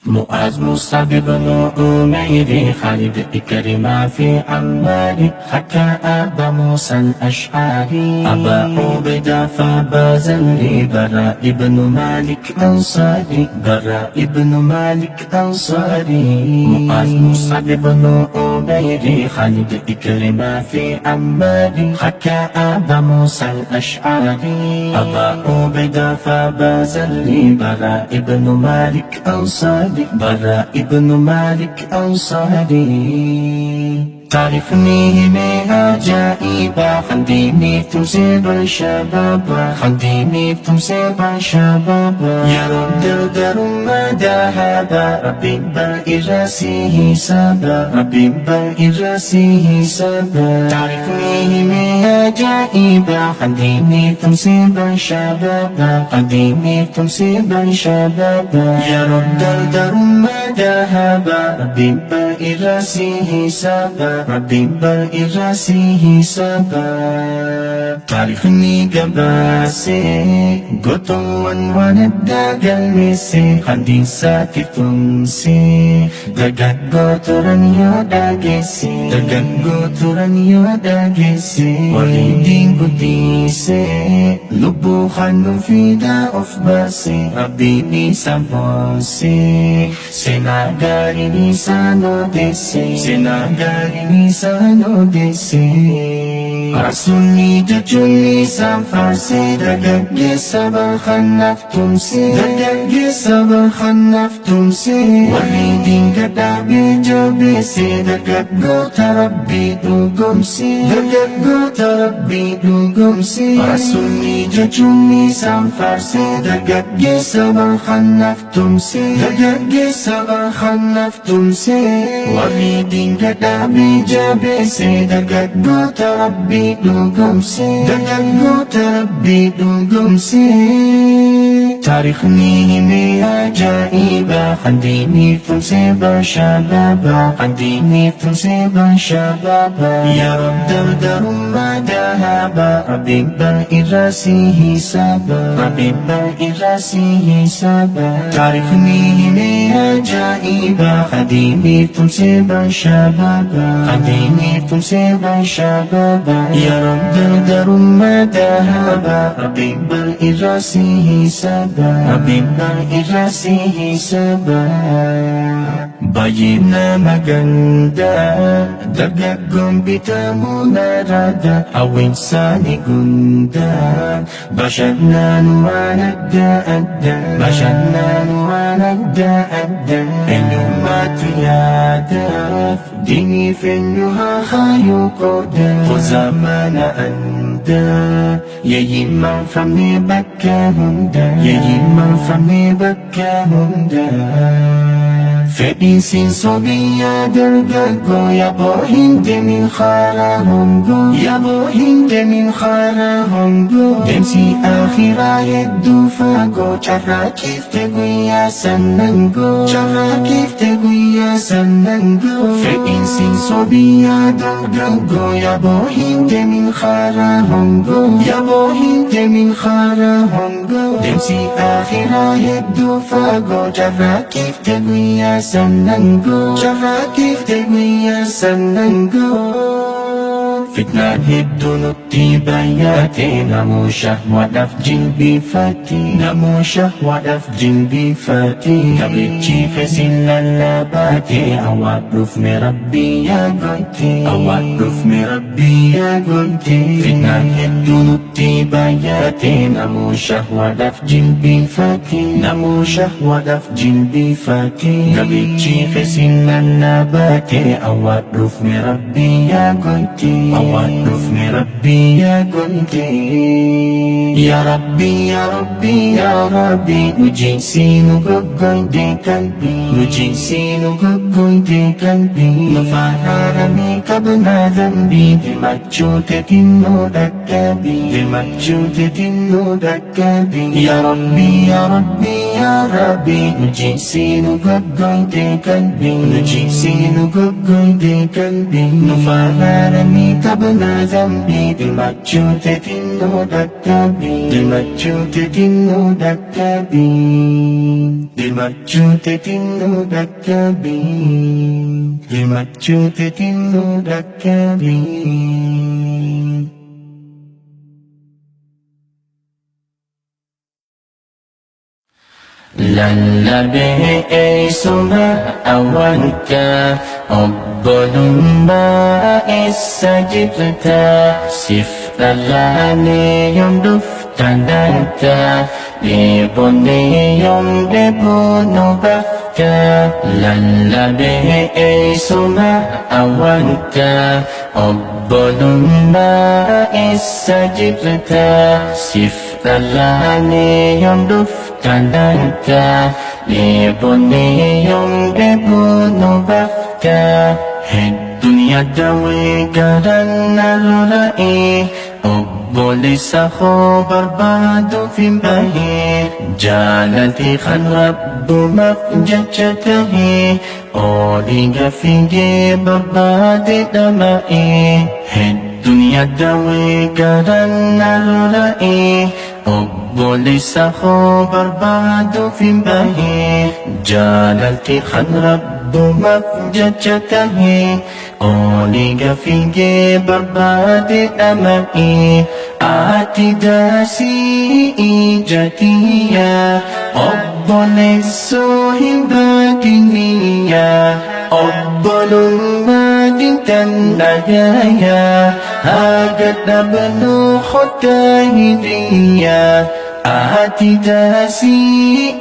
معاذ مصعب بن عمير خالد إكرمة في عمار حكى أبا موسى الأشعري أبا عبيدة فبازل براء بن مالك أنصاري براء بن مالك أنصاري معاذ مصعب بن عمير خالد إكرمة في عمار حكى أبا موسى الأشعري أبا عبيدة فبازل براء بن مالك أنصاري براء بن مالك أنصاري تعرفني من عجائب خليني تمسك الشباب خليني تمسك الشباب يا رب DarDarumma ذهب ربي برئاسه سبا ربي برئاسه سبا تعرفني من عجائب خليني تمسك الشباب خليني تمسك الشباب يا رب DarDarumma ذهب ربي برئاسه سبا ربي برئاسه سبا تعرفني قباسي قطوان وندى قلمسي حديثات تمسي دقات قطران يوداقسي دقات قطران يوداقسي وليدين قديسي لبو خانو فيدا أفباسي ربي نيسا بوسي سناغاري نيسا نودسي سناغاري Nisano desi Rasuli jajuni samfarsi Dagagge sabarhan naftumsi Dagagge sabarhan naftumsi Walidin gadabi jabisi Dagaggo tarabbi dugumsi Dagaggo tarabbi dugumsi Rasuli jajuni samfarsi Dagagge sabarhan naftumsi Dagagge sabarhan naftumsi Walidin gadabi jabisi Dagaggo tarabbi dugumsi Dagaggo tarabbi dugumsi تعرفني من عجائب خليني تمسك شبابا خليني تمسك شبابا يا رب DarDarumma ذهب ربي برئاسه سبا ربي برئاسه سبا تعرفني من عجائب خليني تمسك شبابا خليني تمسك شبابا يا رب DarDarumma ذهب ربي برئاسه سبا ربي برئاسه سبا bayi na maganda, dargaggong bita mo narada, awing sa nigunda, basyad na nuwanagda-adda, basyad na nuwanagda-adda, inyong matiyada, dini fenyo hakayo koda, kozama na anda, yayimang from ni bakka hunda, yayimang from ni bakka hunda. Fedi sin sobiya dargago, yabo hindi min khara hongo, yabo hindi min khara hongo, demsi akhira yeddu fago, chara kifte guya sanango, chara kifte guya sanango. Fedi sin sobiya dargago, yabo hindi min khara hongo, yabo hindi min khara hongo, demsi akhira yeddu fago, chara kifte guya sanango, chara kifte guya sanango. Fitna hidunut tibayati, namu syahwat afjil bifati, namu syahwat afjil bifati, kabrici fesin lalabati, awak ruf me Rabbi ya gonti, awak ruf me Rabbi ya gonti. Fitna hidunut tibayati, namu syahwat afjil bifati, namu syahwat afjil bifati, kabrici fesin lalabati, awak ruf me Rabbi ya gonti, awak me Rabbi ya gonti. Ya Rabbi ya Rabbi ya Rabbi, uji sinu gogoy de kalbi, uji sinu gogoy de kalbi, mafararami kabna zambi, de macciute tinno dakkabi, de macciute tinno dakkabi. Ya Rabbi ya Rabbi ya Rabbi, uji sinu gogoy de kalbi, uji sinu gogoy de kalbi, mafararami kabna zambi, de macciute tinno dakkabi, de macciute tinno dakkabi, de macciute tinno dakkabi, de macciute tinno dakkabi. Lallabe suma awanka, Obbolumma isajibta, siftalani yung duftananta, liboni yung debuno bafka. Lallabe suma awanka, Obbolumma isajibta, siftalani yung duftananta, liboni yung debuno bafka. Hid dunya dawi garan nalurai, Obbole sakho barbado fimbahi, jalati khan Rabbu mafjachatahi, Oliga finge barbade damai. Hid dunya dawi garan nalurai, Obbole sakho barbado fimbahi, jalati khan Rabbu mafjachatahi, Oliga finge barbade damai. Ati dasi ijatiya, Obbole sohibadiniya, Obbolumma dintan nagaya, Hagat na banukhot kahidriya. Ati dasi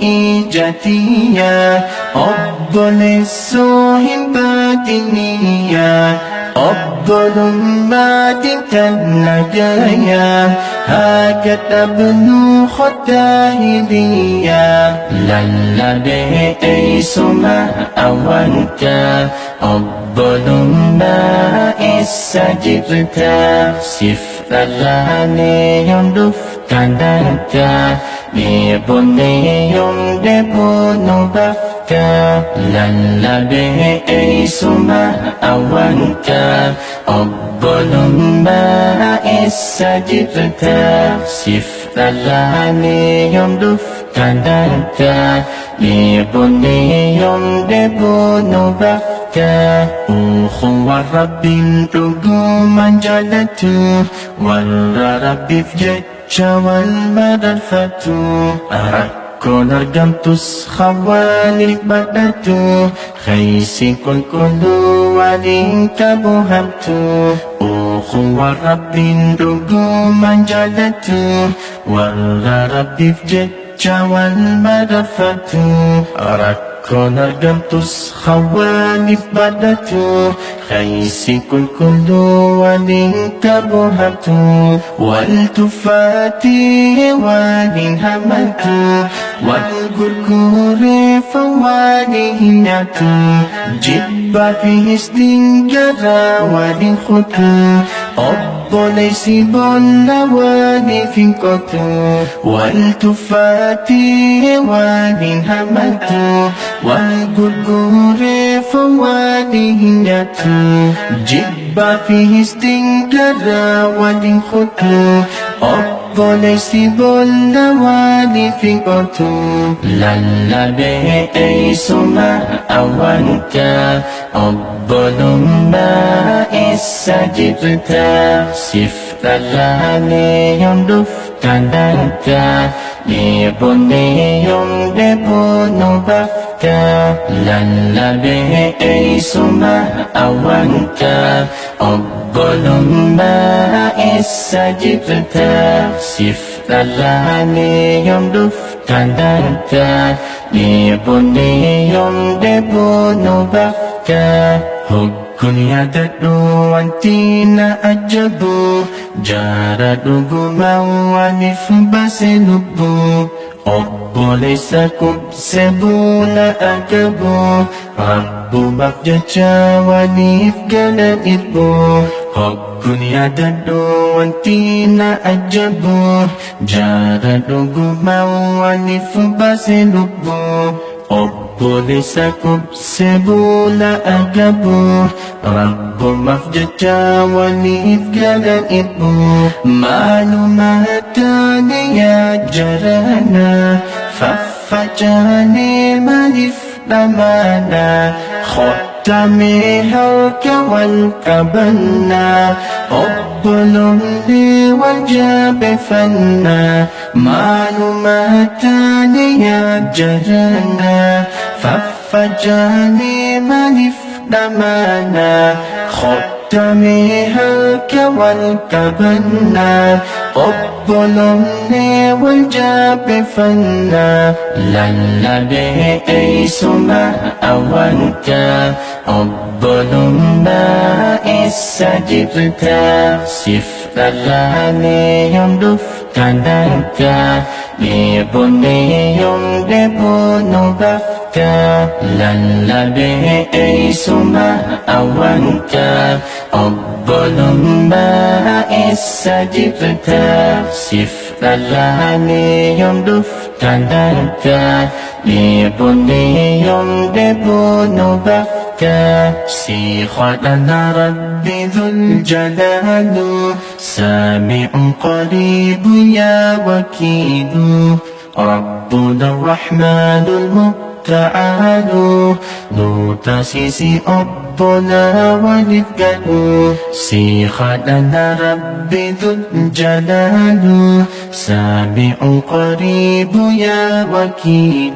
ijatiya, Obbole sohibadiniya, Obbolumma dintan nagaya, Hagat na banukhot kahidriya. Lallabe suma awanka, Obbolumma isajibta, siftalani yung duftananta, liboni yung debuno bafka. Lallabe suma awanka, Obbolumma isajibta, siftalani yung duftananta, liboni yung debuno bafka. Ukhuwa Rabbin tuguman jalatu, warra Rabbi fjecha wal madarfatu, rakkoon argamtus khawaalif badhatu khaysi qulqulluu waliin qabuhamtu ukhuwwa rabbiin dhugumaan jaalatu warra rabbiif jecha wal marafatu rakkoon argamtus khawaalif badhatu khaysi qulqulluu waliin qabuhamtu wal tufaati waliin hamatu wal gurgureef waliin nyaatu jibbaa fi hisdiin garaa waliin kutu obboleessi boolla waliif hin qotu wal tufaati waliin hamatu wal gurgureef waliin nyaatu jibbaa fi hisdiin garaa waliin kutu obboleessi boolla waliif hin qotu lallabee eeysuma awwalta obbolummaa eessa jirta siif dhalaanee yoom dhuftaan dhalta dheebonnee yoom dheebuu nu bafta lallabee eeysuma awwalta obbolummaa eessa jirta siif dhalaanee yoom dhuftaan dhalta dheebonnee yoom dheebuu nu bafta hoggun yaadadhu wanti na ajabu jaara dhugumaan waliif baase lubbuu obboleessa kubse buuna agabu rabbumaaf jecha waliif galan irbuu hoggun yaadadhu wanti na ajabu jaara dhugumaan waliif baase lubbuu obboleessa kubse buuna agabu rabbumaaf jecha waliif galan irbuu maaluma taane yaa jarana faffacaane maaliif dhamana khottamee harka wal qabanna obbolummaa wal jabeeffanna maaluma taane yaa jarana faffacaane maaliif dhamana khottamee harka wal qabanna obbolummaa wal jabeeffanna lallabee eeysuma awwalta obbolummaa eessa jirta siif dhalaanee yoom dhuftaan dhalta dheebonnee yoom dheebuu nu bafta lallabee eeysuma awwalta obbolummaa eessa jirta siif dhalaanee yoom dhuftaan dhalta dheebonnee yoom dheebuu nu bafta si khadana rabbi dhul jalaalu saami'un qariibu yaa wakiilu rabbuna arrahmaanu تعالوا نوتاسيسي أبونا ونفقنوا سيخدنا ربي ذو الجلال سامع قريب يا وكيل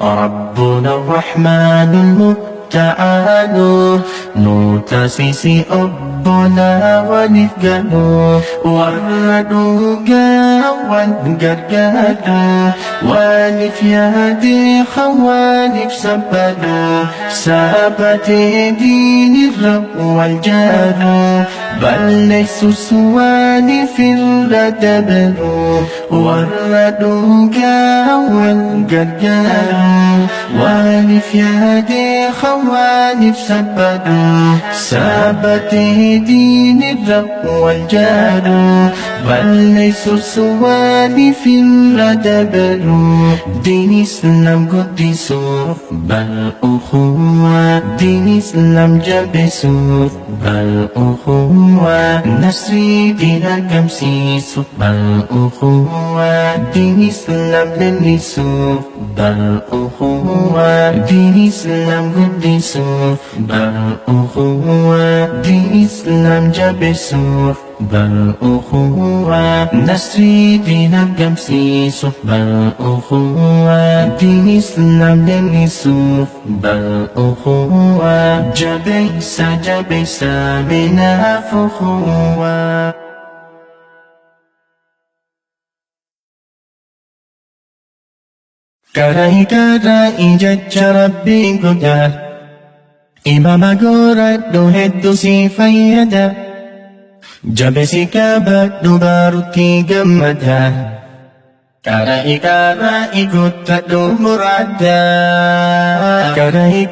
ربنا الرحمن تعالوا نوتاسيسي أبونا ونفقنوا وردوغا وانقرقادا والف يدي خوالف سبدا سابت دين الرب والجار بل ليس سوالف الردبر وردوغا وانقرقادا والف يدي خوالف سبدا سابت دين الرب والجار بل ليس سوالف الردبر دين إسلام قدسوف بل أخوة دين إسلام جبسوف بل أخوة نسري دين القمسيس بل أخوة دين إسلام للسوف بل أخوة دين إسلام قدسوف بل أخوة دين إسلام جبسوف بالأخوة نسري نقمسيسوف بالأخوة دين إسلام لنسوف بالأخوة جبيسة بنا فخوة Karai jecha Rabbi guddaa Imama godhadhu hedduu si fayyada Jabeessi qabadhu baruutti gammada Karai guuttadhu muraada Karai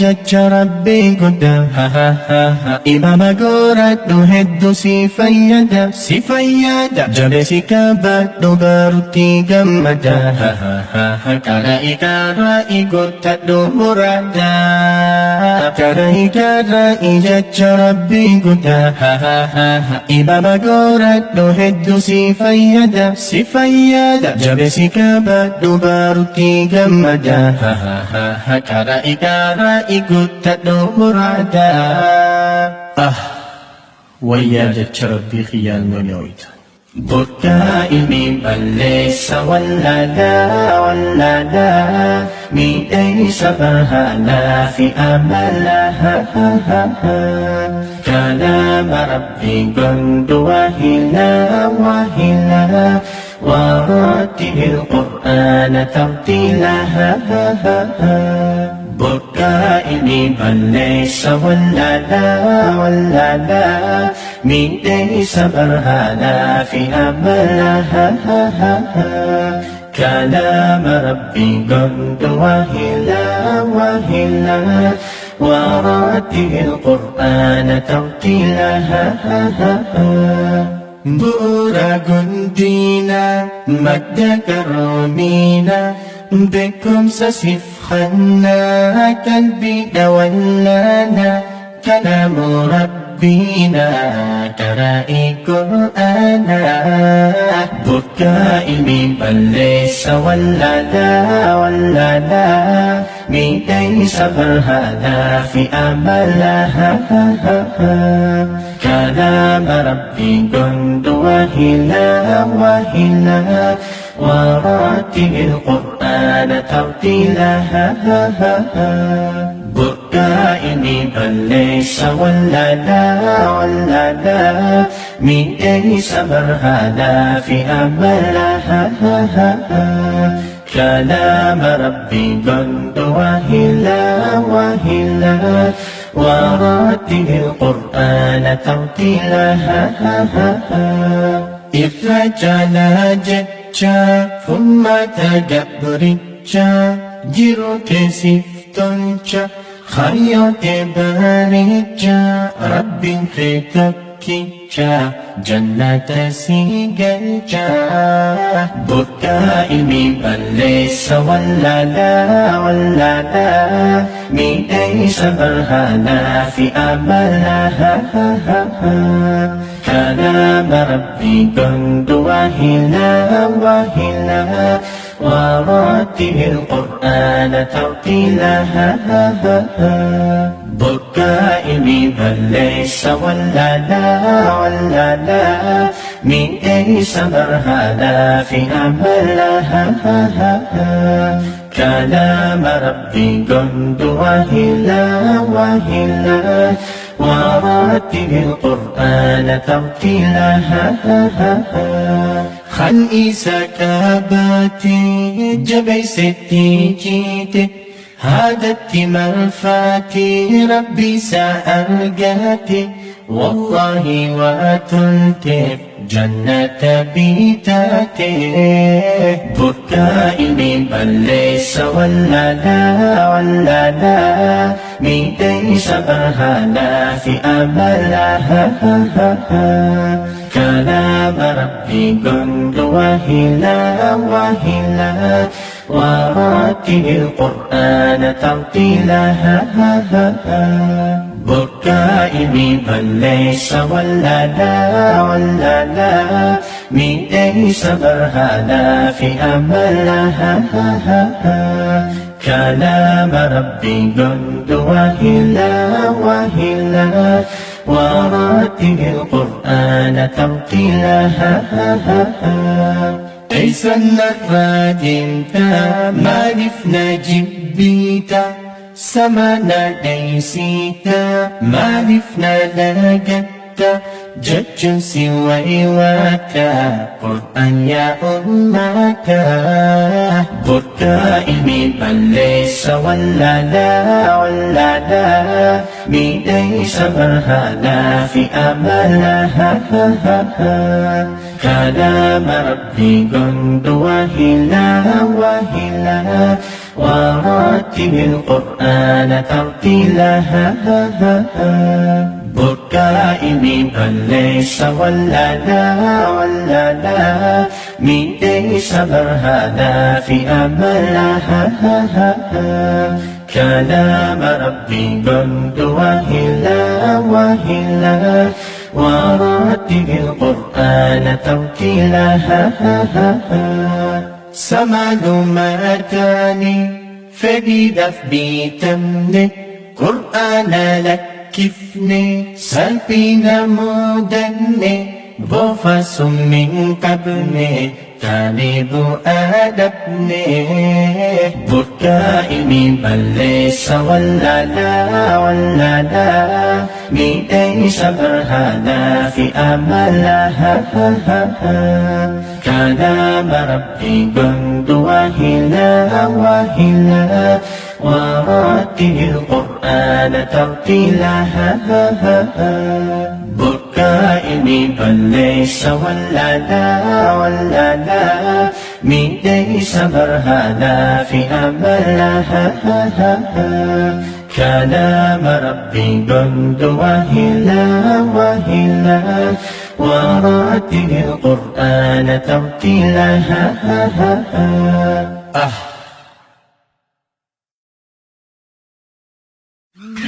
jecha Rabbi guddaa Imama godhadhu hedduu si fayyada Jabeessi qabadhu baruutti gammada Karai guuttadhu muraada Karai jecha Rabbi guddaa Imama godhadhu hedduu si fayyada Jabeessi qabadhu baruutti gammada Karai guuttadhu muraada Wayyaa jecha Rabbii xiyyaan waliyoita Burqaa ilmi balleessa wallaalaa miidhaysa barhaanaa fi amalaa Kalaama Rabbii gondu waahilaa ورتل القرآن ترتيلا بركاء بليس ولالا من ليس برهانا في أملها كلام ربي قد وهلا ورتل القرآن ترتيلا Bu'uura guddina madda qaroominaa beekumsa sifannaa qalbiidha wallaanaa kalaamu rabbiinaa qaraa'ii qur'aanaa burqaa ilmi balleessa wallaalaa miidhaysa barhaanaa fi amalaa كلام ربي قد وهلا ورتل القرآن ترتيلا بركاء بليس ولالا من ليس برهانا في أملها كلام ربي قد وهلا ورتل القرآن ترتيلا إرجال جتشا ثم تجبرتشا جروك سفتنشا خيوت بارجا رب ختكيشا جنة سيجلشا بكاء بليس ولالا ليس برهانا في أملها كلام ربي قد وهلا ورتل القرآن ترتيلا بركاء بليس ولالا من ليس برهانا في أملها كلام ربي قد وهلا ورتل القرآن ترتيلا خلقي سكاباتي جبيستي جيتي هادت مرفاتي ربي سأرقاتي والله واتلتف جنة بيتاتي بركاء بليس ولالا ميديس برهانا في أملها كلام ربي قد وهلا ورتل القرآن ترتيلا بركاء بليس ولالا ميديس برهانا في أملها كلام ربي قد وهلا ورتل القرآن ترتيلا أيسا نفادمتا مالفنا جبيتا سمانا ديسيتا مالفنا لقتا جج سوى واكا قرآن يا أمتا بركا إمي بل ليس ولا لا ميديس برهانا في أملها كلام ربي قند وهلا ورتل القرآن ترتيلا بركائمي بل ليس ولا لا ميديس برهانا في أملها كلام ربي قند وهلا ورتل القرآن ترتيلا سمال مكاني فديدف بيتمني قرآن لكفني سلبينا مدني بوفاس من قبني طالب أدبني بركائمي بل ليس ولا لا ميديس برهانا في أملها كلام ربي قند وهلا ورتل القرآن ترتيلا بركائمي بل ليس ولا لا ميديس برهانا في أملها كلام ربي قند وهلا ورتل القرآن ترتيلا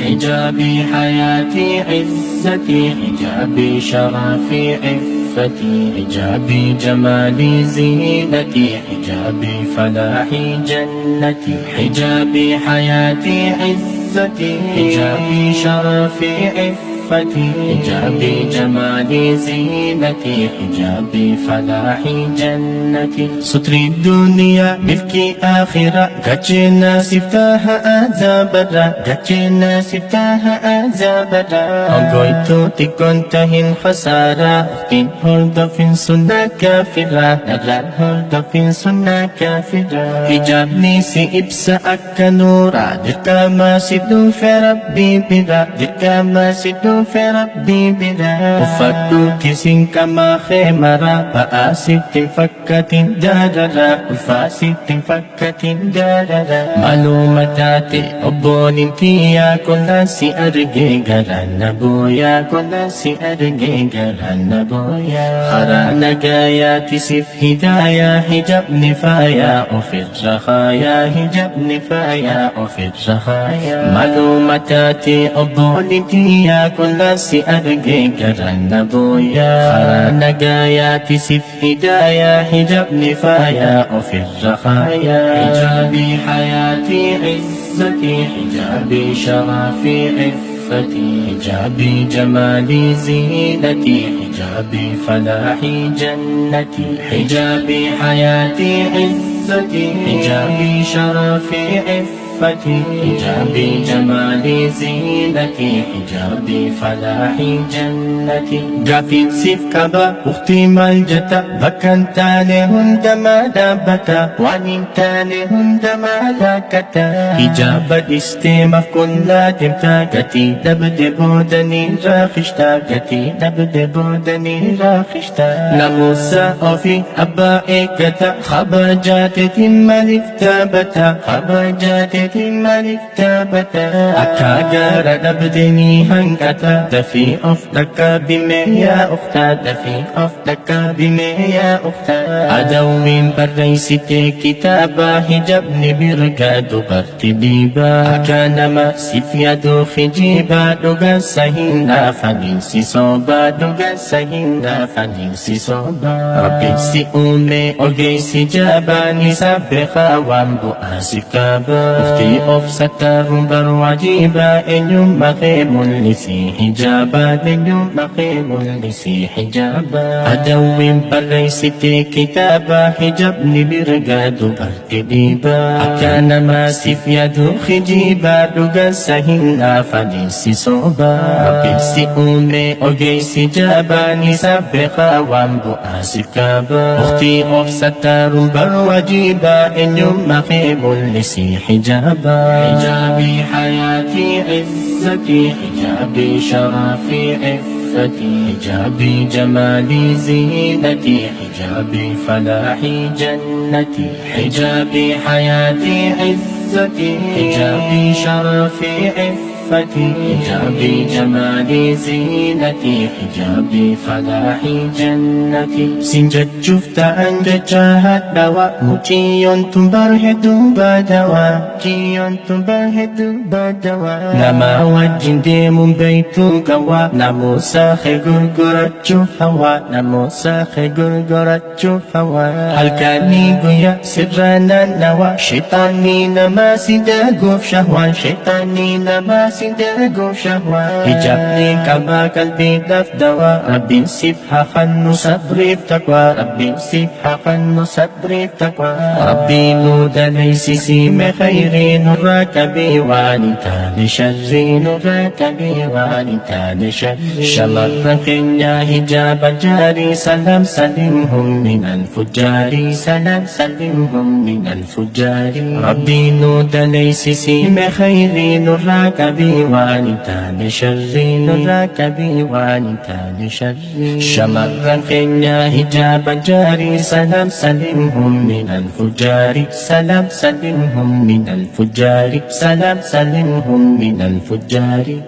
حجابي حياتي عزتي حجابي شرفي عفتي حجابي جمالي زينتي حجابي فلاحي جنتي حجابي حياتي عزتي حجابي شرفي عفتي حجابي جمالي زينتي حجابي فلاحي جنتي ستري الدنيا ملكي آخرة قجنا سفتاها أزابرا قجنا سفتاها أزابرا أقويتو تكونتهن خسارة أختين هردفين سنة كافرة نرار هردفين سنة كافرة حجابني سيبسا أكا نورا دكا ما سيدو في ربي برا دكا ما سيدو في ربي برا وفدو كسين كما خيمرا فآسد فكة داررا وفاسد فكة داررا معلوماتاتي أبوني تيا كل سي أرجي غران بويا كل سي أرجي غران بويا خرانا قاياتي سيف هدايا حجاب نفايا وفي الرخايا حجاب نفايا وفي الرخايا معلوماتاتي أبوني تيا كل سي أرجي غران بويا خرانا قاياتي سيف هدايا حجاب نفايا وفي الرخايا حجابي حياتي عزتي حجابي شرفي عفتي حجابي جمالي زينتي حجابي فلاحي جنتي حجابي حياتي عزتي حجابي شرفي عفتي حجابي جمالي زينتي حجابي فلاحي جنتي قافين سيف كبا أختي مالجتا بكن تاني هندما دابتا وانين تاني هندما لاكتا حجاب الاستيمة كلا تمتا قتي دبدبو دني راخشتا قتي دبدبو دني راخشتا نموسا أوفي أبا إيكتا خبجات ملك تابتا خبجات ملك تابتا أكا قارا دبدني هنكتا دفي أفتك بمي يا أختا دفي أفتك بمي يا أختا أدوين بريستي كتابا حجابني برقادو برتبيبا أكان ما سيفيادو خجيبا دوغا سهينا فنيسي صوبا دوغا سهينا فنيسي صوبا ربي سي أمي أوغي سي جابا نسابخا وانبو آسكابا Mukti of satarong barwajiba inyong makimulisi hijaba ninyong makimulisi hijaba adawin palay siti kitaba hijab ni birgado artidiba akana masifyado hijiba dugan sa hinga falisi soba mapilsi ume ogay si jaba ni sabi kawambo asif kaba Mukti of satarong barwajiba inyong makimulisi hijaba Hijabi hayati izzati hijabi sharafi iffati hijabi jamali zinati hijabi falahi jannati hijabi hayati izzati hijabi sharafi iffati hijabi jamali zinati hijabi falahi jannati sinjachuuf ta'an jachahat dawa mukiyon tumbar hedduu badawa kiyon tumbar hedduu badawa nama wajjin deemuun beeytuu gawa namuusa kee gurgurachuuf hawa namuusa kee gurgurachuuf hawa halkanii guyyaa sirra naannawa sheexaanii nama si daguuf shahwaan sheexaanii nama sindago shahwa hijabni kaba kalbiidhaaf dawa Rabbiin siif hafannu sabriif taqwa Rabbiin siif hafannu sabriif taqwa Rabbiin nu dalaysisime khayrii nurraa qabii waan hin taane sharrii nurraa qabii waan hin taane sharrii shamarran keenya hijaaba jaarii salam salimhum min alfujjaarii salam salimhum min alfujjaarii Rabbiin nu dalaysisime khayrii nurraa qabii waan hin taane sharrii nurraa qabii waan hin taane sharrii shamarran keenya hijaaba jaarii salam salimhum min alfujjaarii salam salimhum min alfujjaarii salam salimhum min alfujjaarii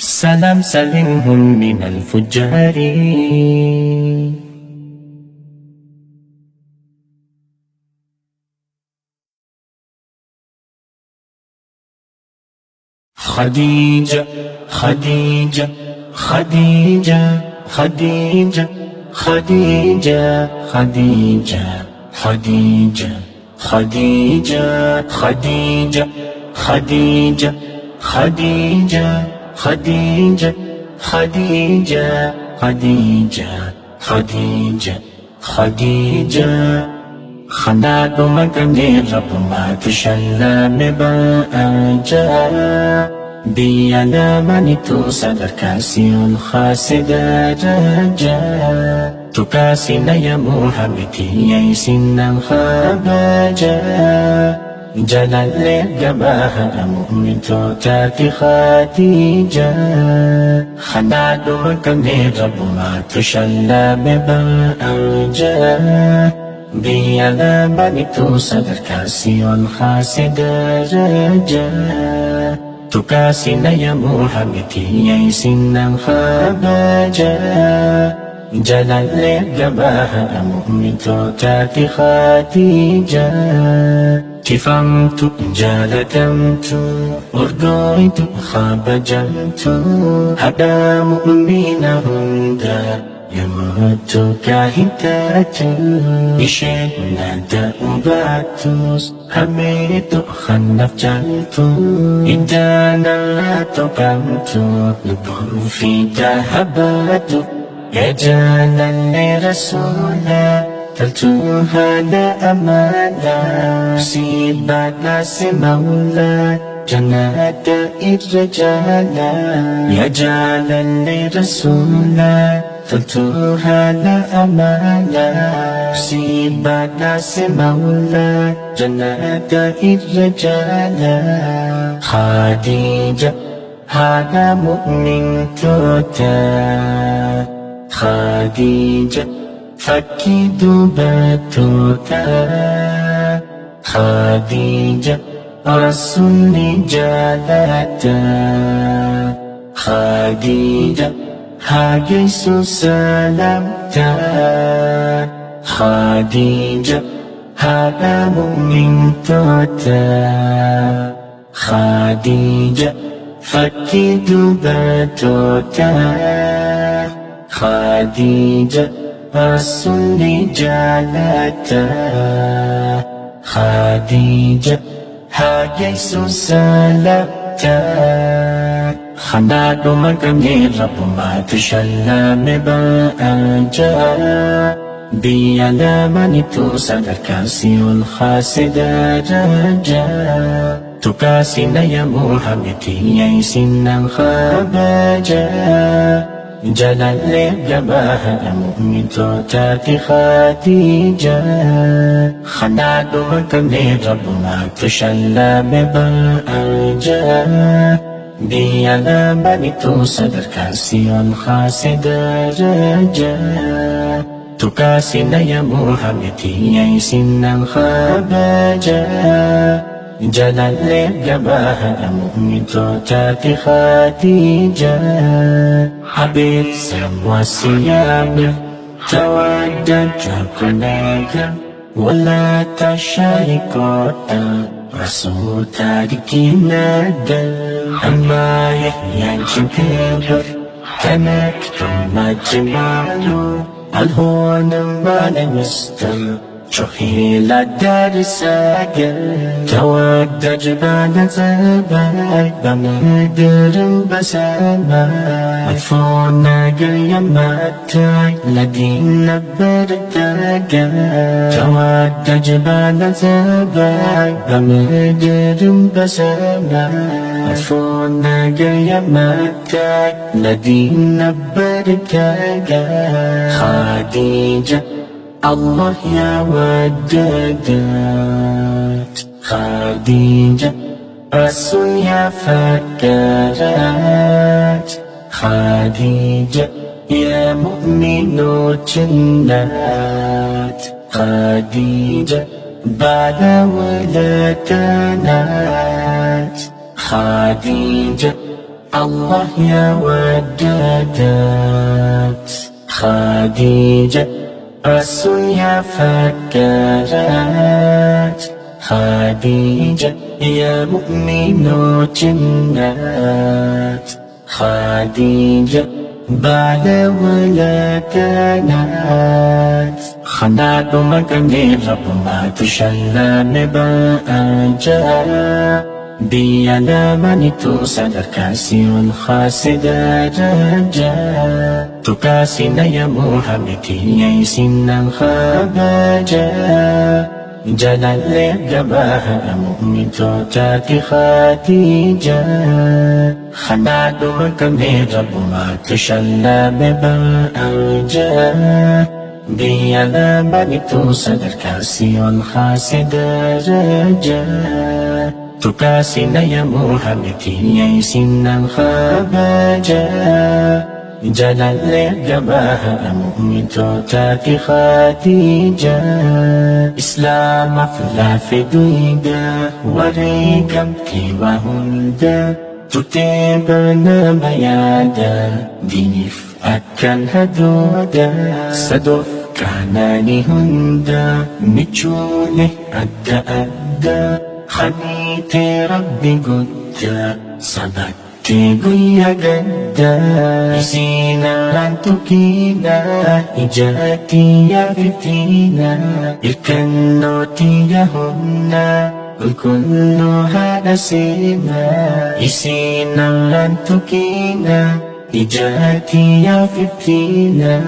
salam salimhum min alfujjaarii Khadija, Khadija, Khadija, Khadija, Khadija, Khadija, Khadija, Khadija, Khadija, Khadija, Khadija, Khadija, Khadija, Khadija, Khadija, Khadija. خناد مكاني رب ما تشلم بأجا بيانا منتو صدر كاسي الخاسد رجا تكاسينا يا محمدي يسنا الخباجا جلال لقباها مؤمن توتاتي خديجة خناد مكاني رب ما تشلم بأجا بيانا بنيتو صدر كاسي والخاسد رجا تكاسينا يا محمدي يسنا الخباجا جلال لقباها مؤمن توتاتي خديجة كفمت جالتمت أرضيت خبجمت هدى مؤمن هندا يموت كهتات إشنا دأباتوس هميت خنف جلتو إدانا تقمت لبر في ذهباتو يا جالا لرسولا تلتوها لأمانا سيبانا سمولا جنات الرجالا يا جالا لرسولا تلتوها لأمانا سيبانا سمولا جنات الرجالا خديجة هذا مؤمن توتا خديجة فكي دبتوتا خديجة رسول جالتا خديجة هاجيس سلامتا خديجة هذا مؤمن توتا خديجة فكي دبتوتا خديجة رسول جالتا خديجة hageessu salaptaa khanaadhuma qabnee rabbumaatu shallame ba'aa jaa biyya lamanitu sadarkaasi ol kaase darajaa tukaasina ya Muhammadiyya isinang kabajaa jalallee gabaha mu'mintootatti Khadija khanaadhuma qabnee rabbumaatu shallame ba'aa jaa biyya lamanitu sadarkaasi ol kaase darajaa tukaasina ya Muhammadiyya isinang kabajaa jalallee gabaha mu'mintootatti Khadija حبيب سموى السيامة تودد جاكولاك ولا تشاركوتا رسول تاركي نادى أما يحيى جنكبر تنكتم مجمالو الهون ما لمستم شوهي لدار ساقل تود جبال زباي بمدر بسامة مدفونا قرية ماتاي لدينا برداقل تود جبال زباي بمدر بسامة مدفونا قرية ماتاي لدينا برداقل خديجة الله يا وددت خديجة رسول يا فكرت خديجة يا مؤمن جنات خديجة بعد ولدتنات خديجة الله يا وددت خديجة رسول يا فكرت خديجة يا مؤمن جنات خديجة بعد ولدتنات خنادهما قبل ربما تشلم بأجا بيا لمنتو sadarkaasi ol kaase darajaa tukaasina ya Muhammadiyya isinang kabajaa jalallee gabaha mu'mintootatti Khadija khanaadhuma qabnee rabbumaatu shallame ba'aa biyya lamanitu sadarkaasi ol kaase darajaa tukaasina ya Muhammadiyya isinang kabajaa jalallee gabaha mu'mintootatti Khadija islaamaaf laafe duyda wareegamtee waa hunda turtee barnama yaada diiniif akkan hadooda sadoof kaanaani hunda michuule adda adda خنيتي ربي قد صبتي قويا قد يسينا رانتوكينا إجاتي يا فتينا الكنوتي يهمنا الكل هذا سينا يسينا رانتوكينا إجاتي يا فتينا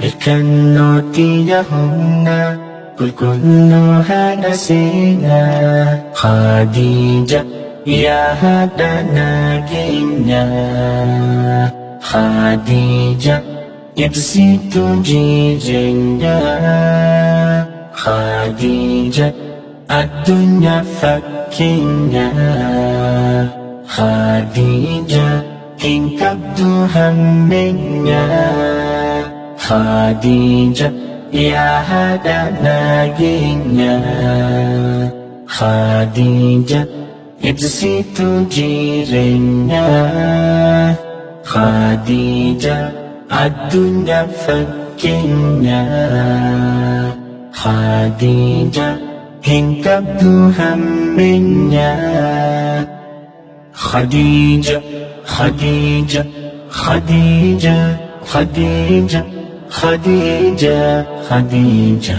الكنوتي يهمنا كل هذا سينا خديجة يا هذا ناجينا خديجة يبسط جيجنا خديجة الدنيا فكنا خديجة إن كبدو همنا خديجة يا هذا ناجينا خديجة ابسط جيرنا خديجة الدنيا فكنا خديجة إن كبدو همنا خديجة خديجة خديجة خديجة خديجة خديجة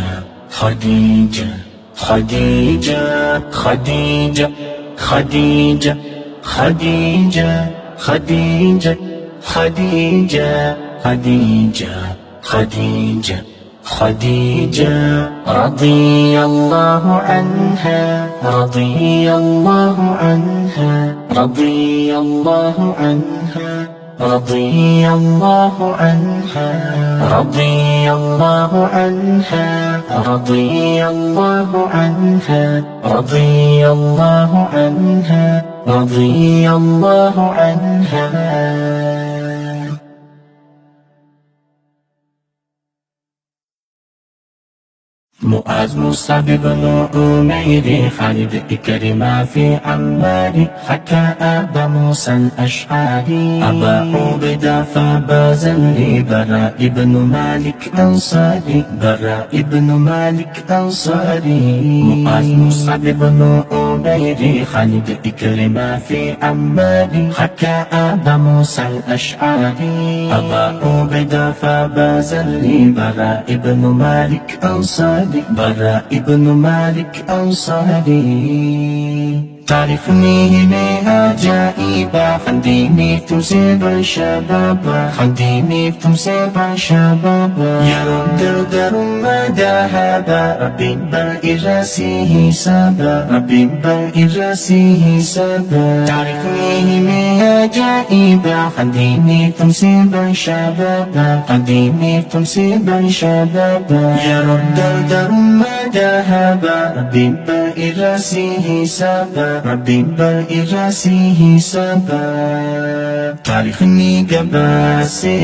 خديجة خديجة خديجة خديجة خديجة خديجة خديجة خديجة خديجة خديجة رضي الله عنها رضي الله عنها رضي الله عنها رضي الله عنها رضي الله عنها رضي الله عنها رضي الله عنها رضي الله عنها. معاذ مصعب بن عمير خالد إكرمة في عمار حكى أبا موسى الأشعري أبا عبيدة فبازا براء بن مالك أنصاري براء بن مالك أنصاري. معاذ مصعب بن عمير خالد إكرمة في عمار حكى أبا موسى الأشعري أبا عبيدة فبازا براء بن مالك أنصاري براء بن مالك أنصاري. تعرفني من عجائب خديني تمسيب شبابا خديني تمسيب شبابا يا رب دردرمة ذهبا ربي بالإراسي حسابا ربي بالإراسي حسابا. تعرفني من عجائب خديني تمسيب شبابا خديني تمسيب شبابا يا رب دردرمة ذهبا ربي بالإراسي حسابا ربي بالإراسي حسابا. تعرفني قباسي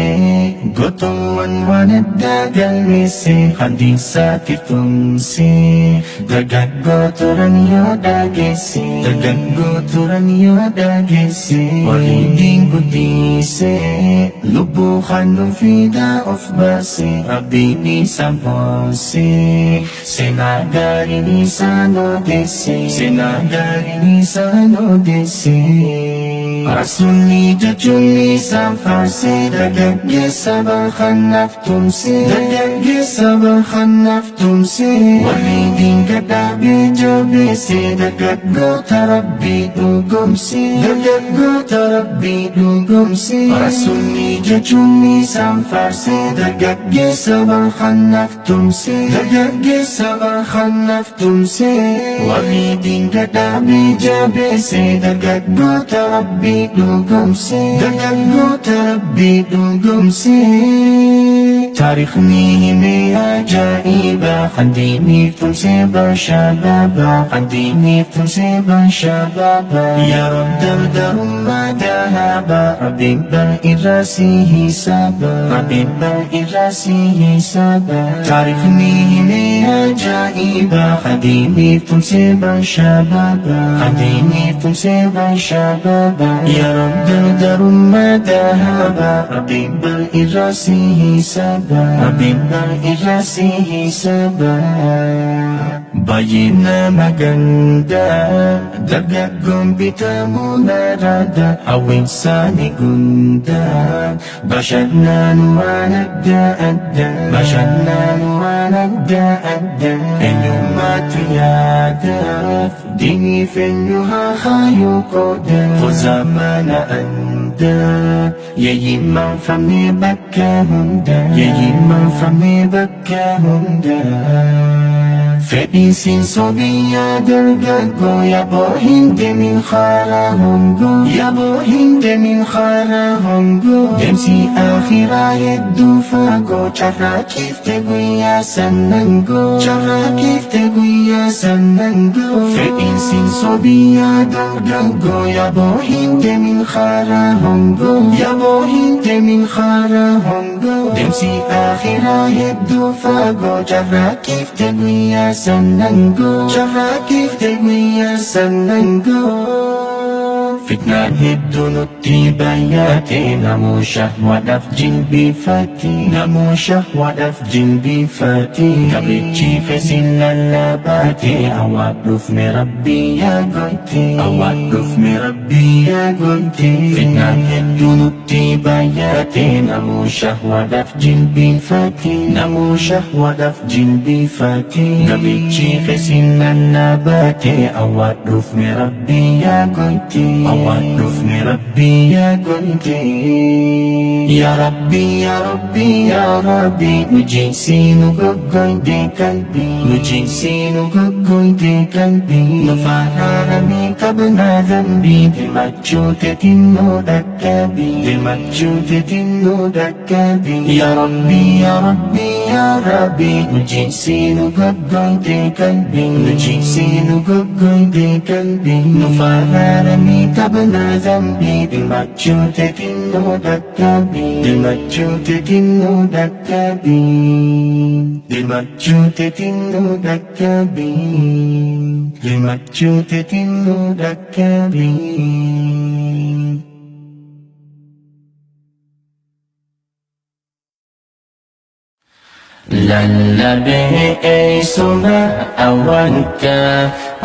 قطوان واندى قلمسي حديثاتي تمسي دقاق قطران يوداقسي دقاق قطران يوداقسي وليدين قديسي لبو خانو فيدا أفباسي ربي نيسان بوسي سناغاري نيسانو ديسي سناغاري نيسان أوديسي رسولي جتوني سافرسي دقاق سبا خنف تمسي دقاق سبا خنف تمسي وليدين قدابي جابيسي دقاق تربي دوغمسي دقاق تربي دوغمسي رسولي جتوني سافرسي دقاق سبا خنف تمسي دقاق سبا خنف تمسي وليدين قدابي جابيسي دقاق تربي دوغمسي دقاق تربي دوغمسي. تاريخني من عجائب خديني تمسيب شبابا خديني تمسيب شبابا يا رب دردرمة ذهبا ربي بالإراسي حسابا ربي بالإراسي حسابا. تعرفني من عجائب خديني تمسيب شبابا خديني تمسيب شبابا يا رب دردرمة ذهبا ربي بالإراسي حسابا ربي بالإراسي حسابا. Bayina maganda dagagong bitamu narada awin sa nigunda basyad na nuwanagda-adda basyad na nuwanagda-adda enyo matiyadaf dini fenyo hakayukoda khuzamana anda yayimang fami bakka hunda yayimang fami bakka hunda. فإنسين صبيا درقاقو يابو هند من خارهمقو يابو هند من خارهمقو دمسي آخرا يدو فاقو چرا كيف تقوي يا سننقو چرا كيف تقوي يا سننقو فإنسين صبيا درقاقو يابو هند من خارهمقو يابو هند من خارهمقو دمسي آخرا يدو فاقو چرا كيف تقوي يا سننقو چرا كيف تقوي يا سننقو Fitnaan hedduu nutti baay'ate namuu shahwaadhaaf jilbiifate namuu shahwaadhaaf jilbiifate gabrichi feesiin lallaabate awwaadhuufne Rabbii yaa goyte awwaadhuufne Rabbii yaa goyte fitnaan hedduu nutti baay'ate namuu shahwaadhaaf jilbiifate namuu shahwaadhaaf jilbiifate gabrichi feesiin lallaabate awwaadhuufne Rabbii yaa goyte awwaadhuufne Rabbii yaa goyte yaa Rabbii yaa Rabbii yaa Rabbii nu jinsii nu goggoyde qalbii nu jinsii nu goggoyde qalbii nu faaraaramee qabnaa dhanbii dirmachuu teetiin nu dhaqqabii dirmachuu teetiin nu dhaqqabii yaa Rabbii yaa Rabbii yaa Rabbii nu jinsii nu goggoyde qalbii nu jinsii nu goggoyde qalbii nu faaraaramee qabnaa dhanbii dirmachuu teetiin nu dhaqqabii dirmachuu teetiin nu dhaqqabii dirmachuu teetiin nu dhaqqabii dirmachuu teetiin nu dhaqqabii. Lallabee eessuma awwaanka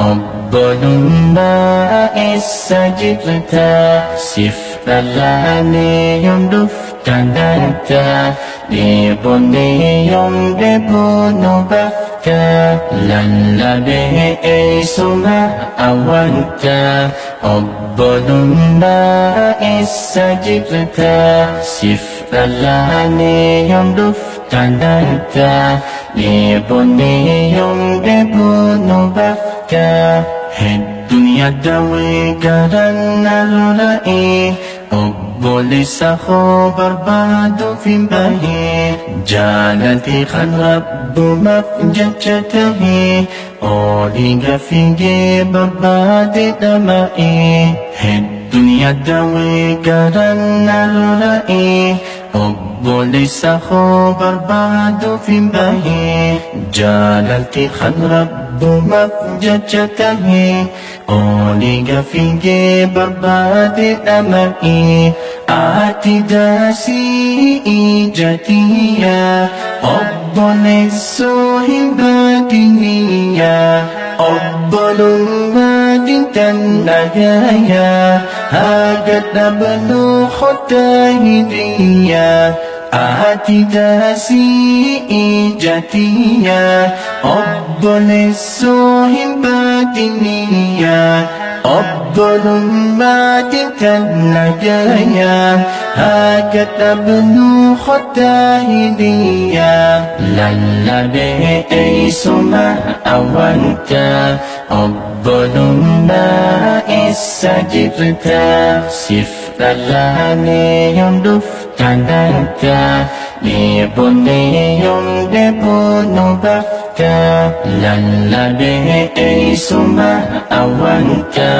obbolummaa eessa jirta siif dhalaanee yoom dhufta laata dheebonnee yoom dheebuu nu baafta lallabee eessuma awwaanka obbolummaa eessa jirta siif dhalaanee yoom dhufta Tandanta dheebonnee yoom dheebuu nu baafta hedduun yaadawee garaan na lola'ee obboleessa koo barbaaduuf hin bahee jaalaltii kan rabbumaaf jecha tahee olii gafiigee barbaade dhama'ee hedduun yaadawee garaan na lola'ee obboleessa koo barbaaduuf hin bahee jaalaltii kan rabbumaaf jecha tahee olii gafiigee barbaade dhama'ee ati daasii ijatiyya obboleessoo hin baadiniyya obbolummaa dintan dhagaya haga dhabaluu khotaa hidiyya ati daasii ijatiyya obboleessoo hin baadiniyya obbolummaa dintan dhagaya haga dhabaluu khotaa hidiyya lallabee eessuma awwaanka obbolummaa eessa jirta siif dhalaanee yoom dhufta laata dheebonnee yoom dheebuu nu baafta lallabee eessuma awwaanka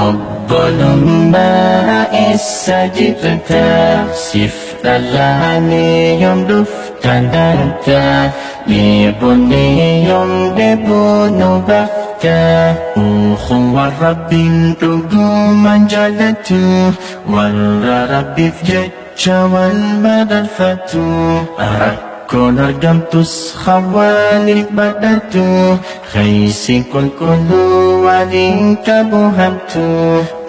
obbolummaa eessa jirta siif dhalaanee yoom dhufta laata dheebonnee yoom dheebuu nu baafta ukhuwwa Rabbiin dhugumaan jaallatu warra Rabbiif jecha wal madaalfatu rakkoon argamtus hawaaniif badhatu keeysi qulqulluu waliin qabu hamtu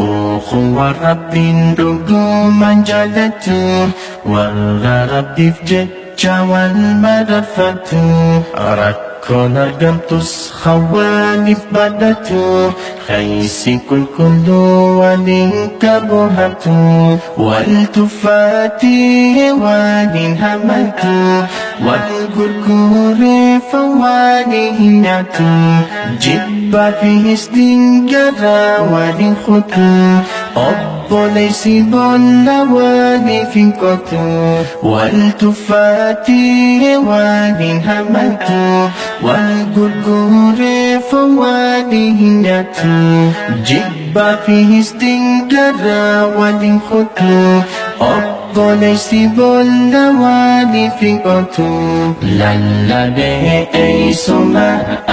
ukhuwwa Rabbiin dhugumaan jaallatu warra Rabbiif jecha wal madaalfatu rakkoon argamtus hawaaniif badhatu keeysi qulqulluu waliin qabu hamtu wal tuffatee waliin hamatu wal gurgureeffa waliin nyaatu jibbaa fi hisdiin garaa waliin kutu obboleessi boolla waliif hin qotu wal tuffatee waliin hamatu wal gurgureeffa waliin nyaatu jibbaa fi hisdiin garaa waliin kutu obboleessi boolla waaliif hin qotu lallabee eeysuma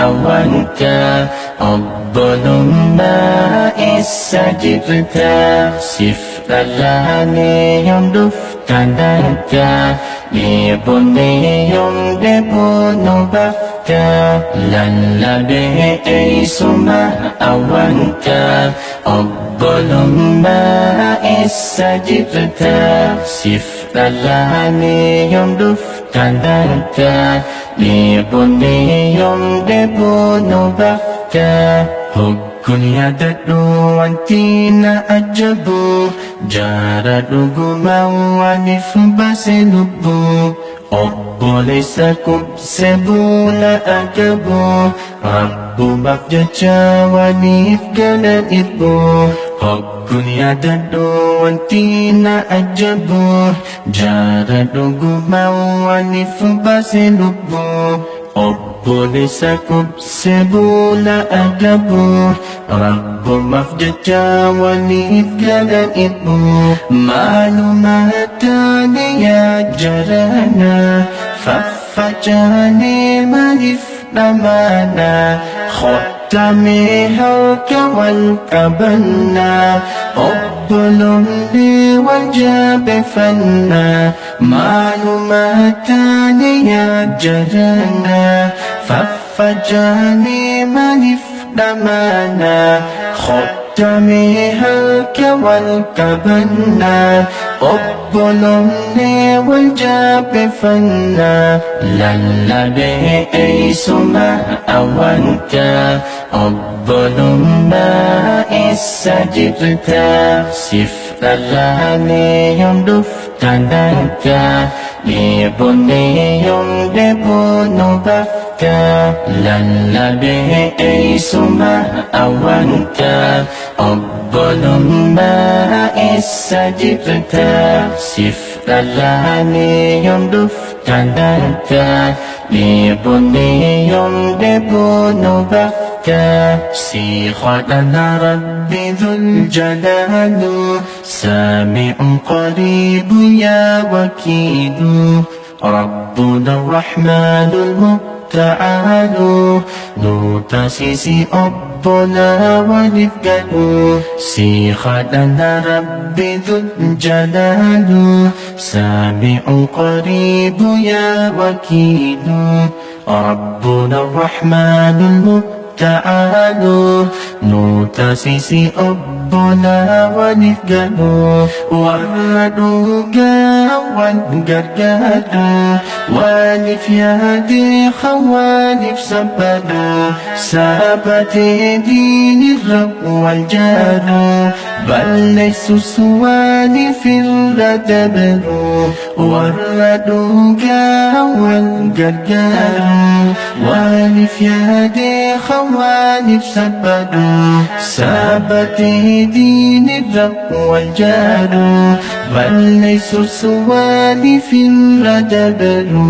awwanta obbolummaa eessa jirta sif dhalaanee yoom dhuftan arga dhiibonnee yoom deebuu nu bafta lallabee eeysuma awwanta obbolummaa eessa jirta sif dhalaanee yoom dhuftan arga dhiibonnee yoom deebuu nu bafta Kun yaadadhu wanti na ajabu jaara dhuguma waaniif baase lubbu obboleessa kubse buula agabu rabbumaaf jecha waaniif galan irbu Kun yaadadhu wanti na ajabu jaara dhuguma waaniif baase lubbu obboleessa kubse buula agabu rabbumaaf jecha waaniif galan irbu maaluma taane yaa jarana faffacaane maaliif dhamaana khottamee harka wal qabanna obbolumni wal jabeeffanna maaluma taane yaa jarana faffacaane maaliif dhamaana khottamee harka wal qabanna obbolumni wal jabeeffanna lallabee eeysuma awwanta obbolummaa eessa jirta sif dhalaanee yoom dhuftan arga dhiibonnee yoom deebuu nu bafta lallabee eeysuma awwanta obbolummaa eessa jirta sif dhalaanee yoom dhuftan arga dhiibonnee yoom deebuu nu bafta si khadana Rabbi dhul jalaalu saami'un qariibu yaa wakiilu rabbuna arrahmaanul mubta'aalu nu taasisi obbolaa waliif galu si khadana Rabbi dhul jalaalu saami'un qariibu yaa wakiilu rabbuna arrahmaanul mubta'aalu nu taasisi obbolaa waliif galu warra dhugaa wal gargaara waliif yaadee hawaaniif sabbata sabatee diinirra wal jaara balleessus waliif irra dabalu warra dhugaa wal gargaara waliif yaadee hawaaniif sabbata sabatee diinirra wal jaara balleessus waliif irra dabalu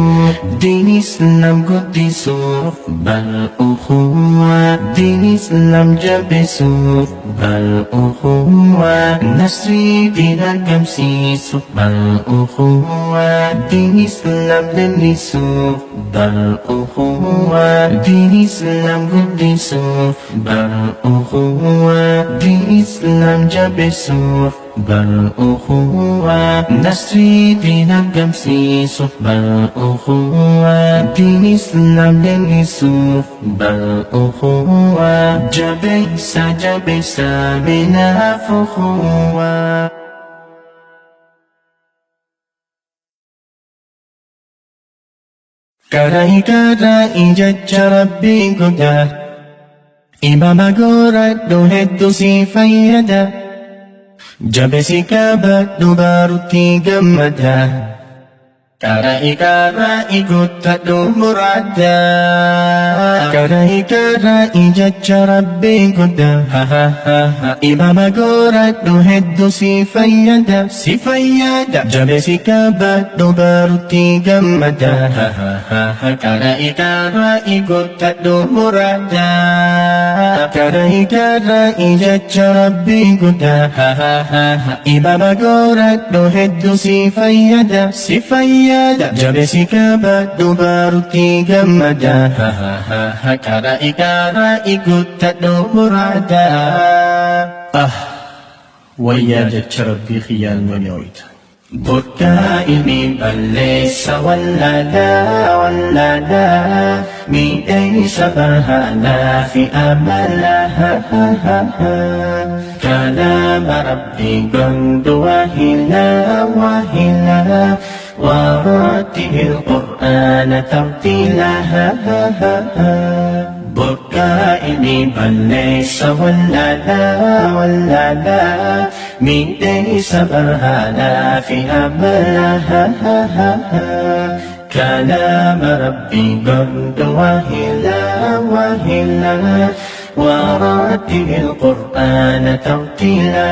diin Islam guddisuuf bal'uuhuwa diin Islam jabeessuuf bal'uuhuwa nasrii diin argamsiisuuf bal'uuhuwa diin Islam leellisuuf bal'uuhuwa diin Islam guddisuuf bal'uuhuwa diin Islam jabeessuuf bal'uuhuwa nasrii diin argamsiisuuf bal'uuhuwa diin Islam leellisuuf bal'uuhuwa jabeessa jabeessa minaaf uhuwa karaa jecha Rabbii godhaa imama godhadhu hedduu si fayyada jabeessi qabadhu baarutti gammada Karai guddadhu muraada Karai jecha Rabbii guddaa Imama godhadhu hedduu si fayyada Jabeessi qabadhu barutti gammada Karai guddadhu muraada Karai jecha Rabbii guddaa Imama godhadhu hedduu si fayyada Jabeessi qabadhu barutti gammada Karai guddadhu muraada Wayyaa jecha Rabbii khiyyaan goonyoita Burqaa ilmi balleessa wallaala miidhaysa barhaanaa fi amala Kalaama Rabbii gondu wahila ورتل القرآن ترتيلا بكاء بل ليس ولالا من ليس برهانا في أملها كلام ربي قد وهلا ورتل القرآن ترتيلا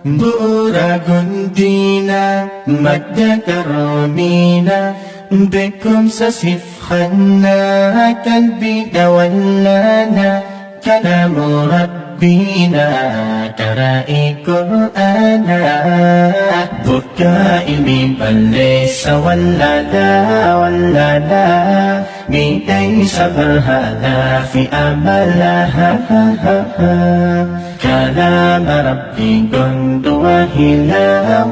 Bu'uura guddina madda karoomina beekumsa sifannaa qalbiidha wallaana kalaamu rabbiina karaa Qur'aana burqaa ilmi balleessa wallaala miidhaysa barhaanaa fi amala كلام ربي قد وهلا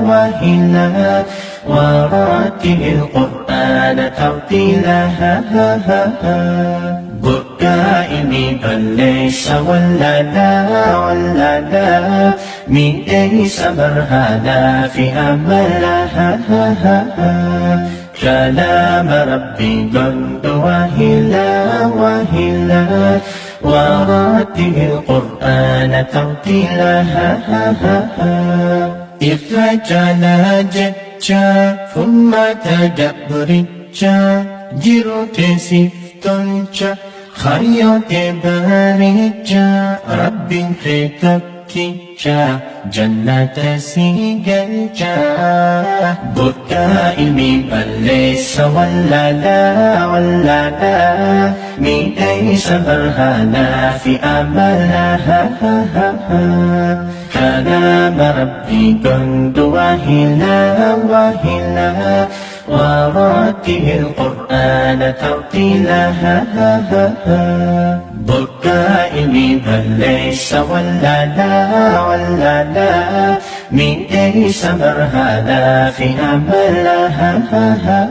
ورتل القرآن ترتيلا بكاء بل ليس ولالا من ليس برهانا في أملها كلام ربي قد وهلا ورتل القرآن ترتيلا إرجال جتشا ثم تدبرتشا جرت سفتنشا خيوت بارتشا رب فتكتشا جنة سيجلشا بكاء بل ليس ولالا من ليس برهانا في أملها كلام ربي قد وهلا ورتل القرآن ترتيلا بكاء بل ليس ولالا من ليس برهانا في أملها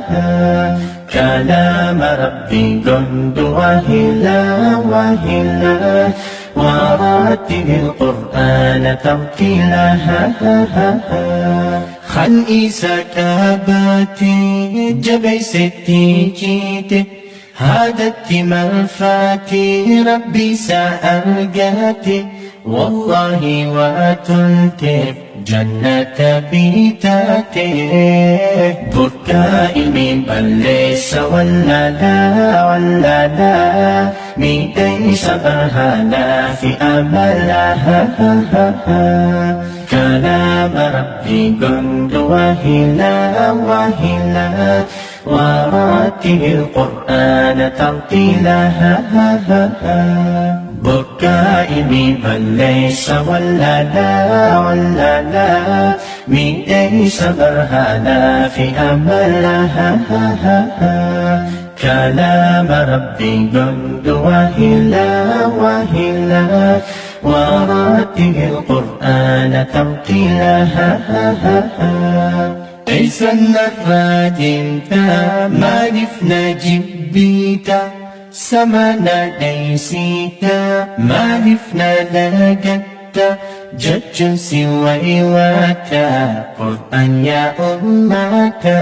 كلام ربي قد وهلا ورتل القرآن ترتيلا خلقي سكاباتي جبيستي جيتي هادت مرفاتي ربي سأرقاتي والله واتلتف جنة بيتاتي بكاء بل ليس ولالا من ليس برهانا في أملها كلام ربي قد وهلا ورتل القرآن ترتيلا بكاء بل ليس ولالا من ليس برهانا في أملها كلام ربي قد وهلا ورتل القرآن ترتيلا ليس النفاد انت ما لفنا جبيتا سمنا ليسيتا ما لفنا لقتا جج سوى وكا قرآن يا أمتا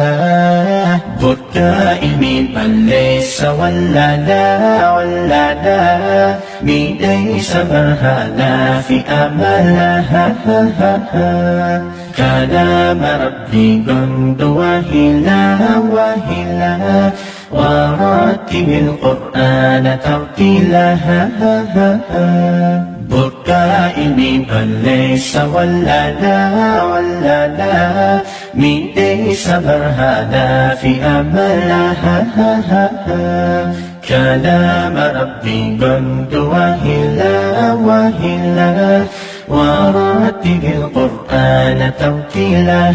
بركائمي بل ليس ولا لا مي ليس برهانا في أملها كلام ربي قند وهلا ورتب القرآن ترتيلا بركائمي بل ليس ولا لا مي ليس برهانا في أملها كلام ربي قند وهلا ورتب القرآن ترتيلا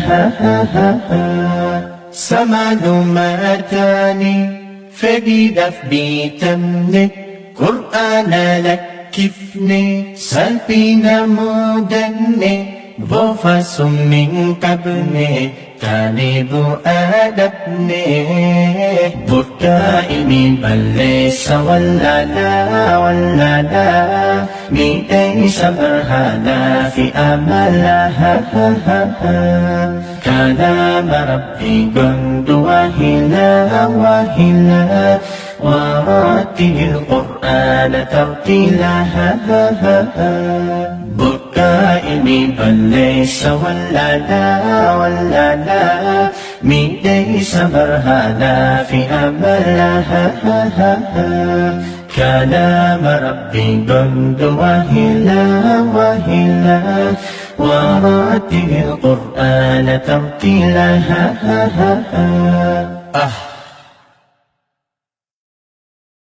سمال ماتاني فديدف بيتمني قرآن لك كفني سلبينا مودني بوفاس من قبني تانيب أدبني بركائمي بل ليس ولا لا مي ليس برهانا في أملها كلام ربي قند وهلا ورتل القرآن ترتيلا بركائمي بل ليس ولا لا مي ليس برهانا في أملها كلام ربي قند وهلا ورتل القرآن ترتيلا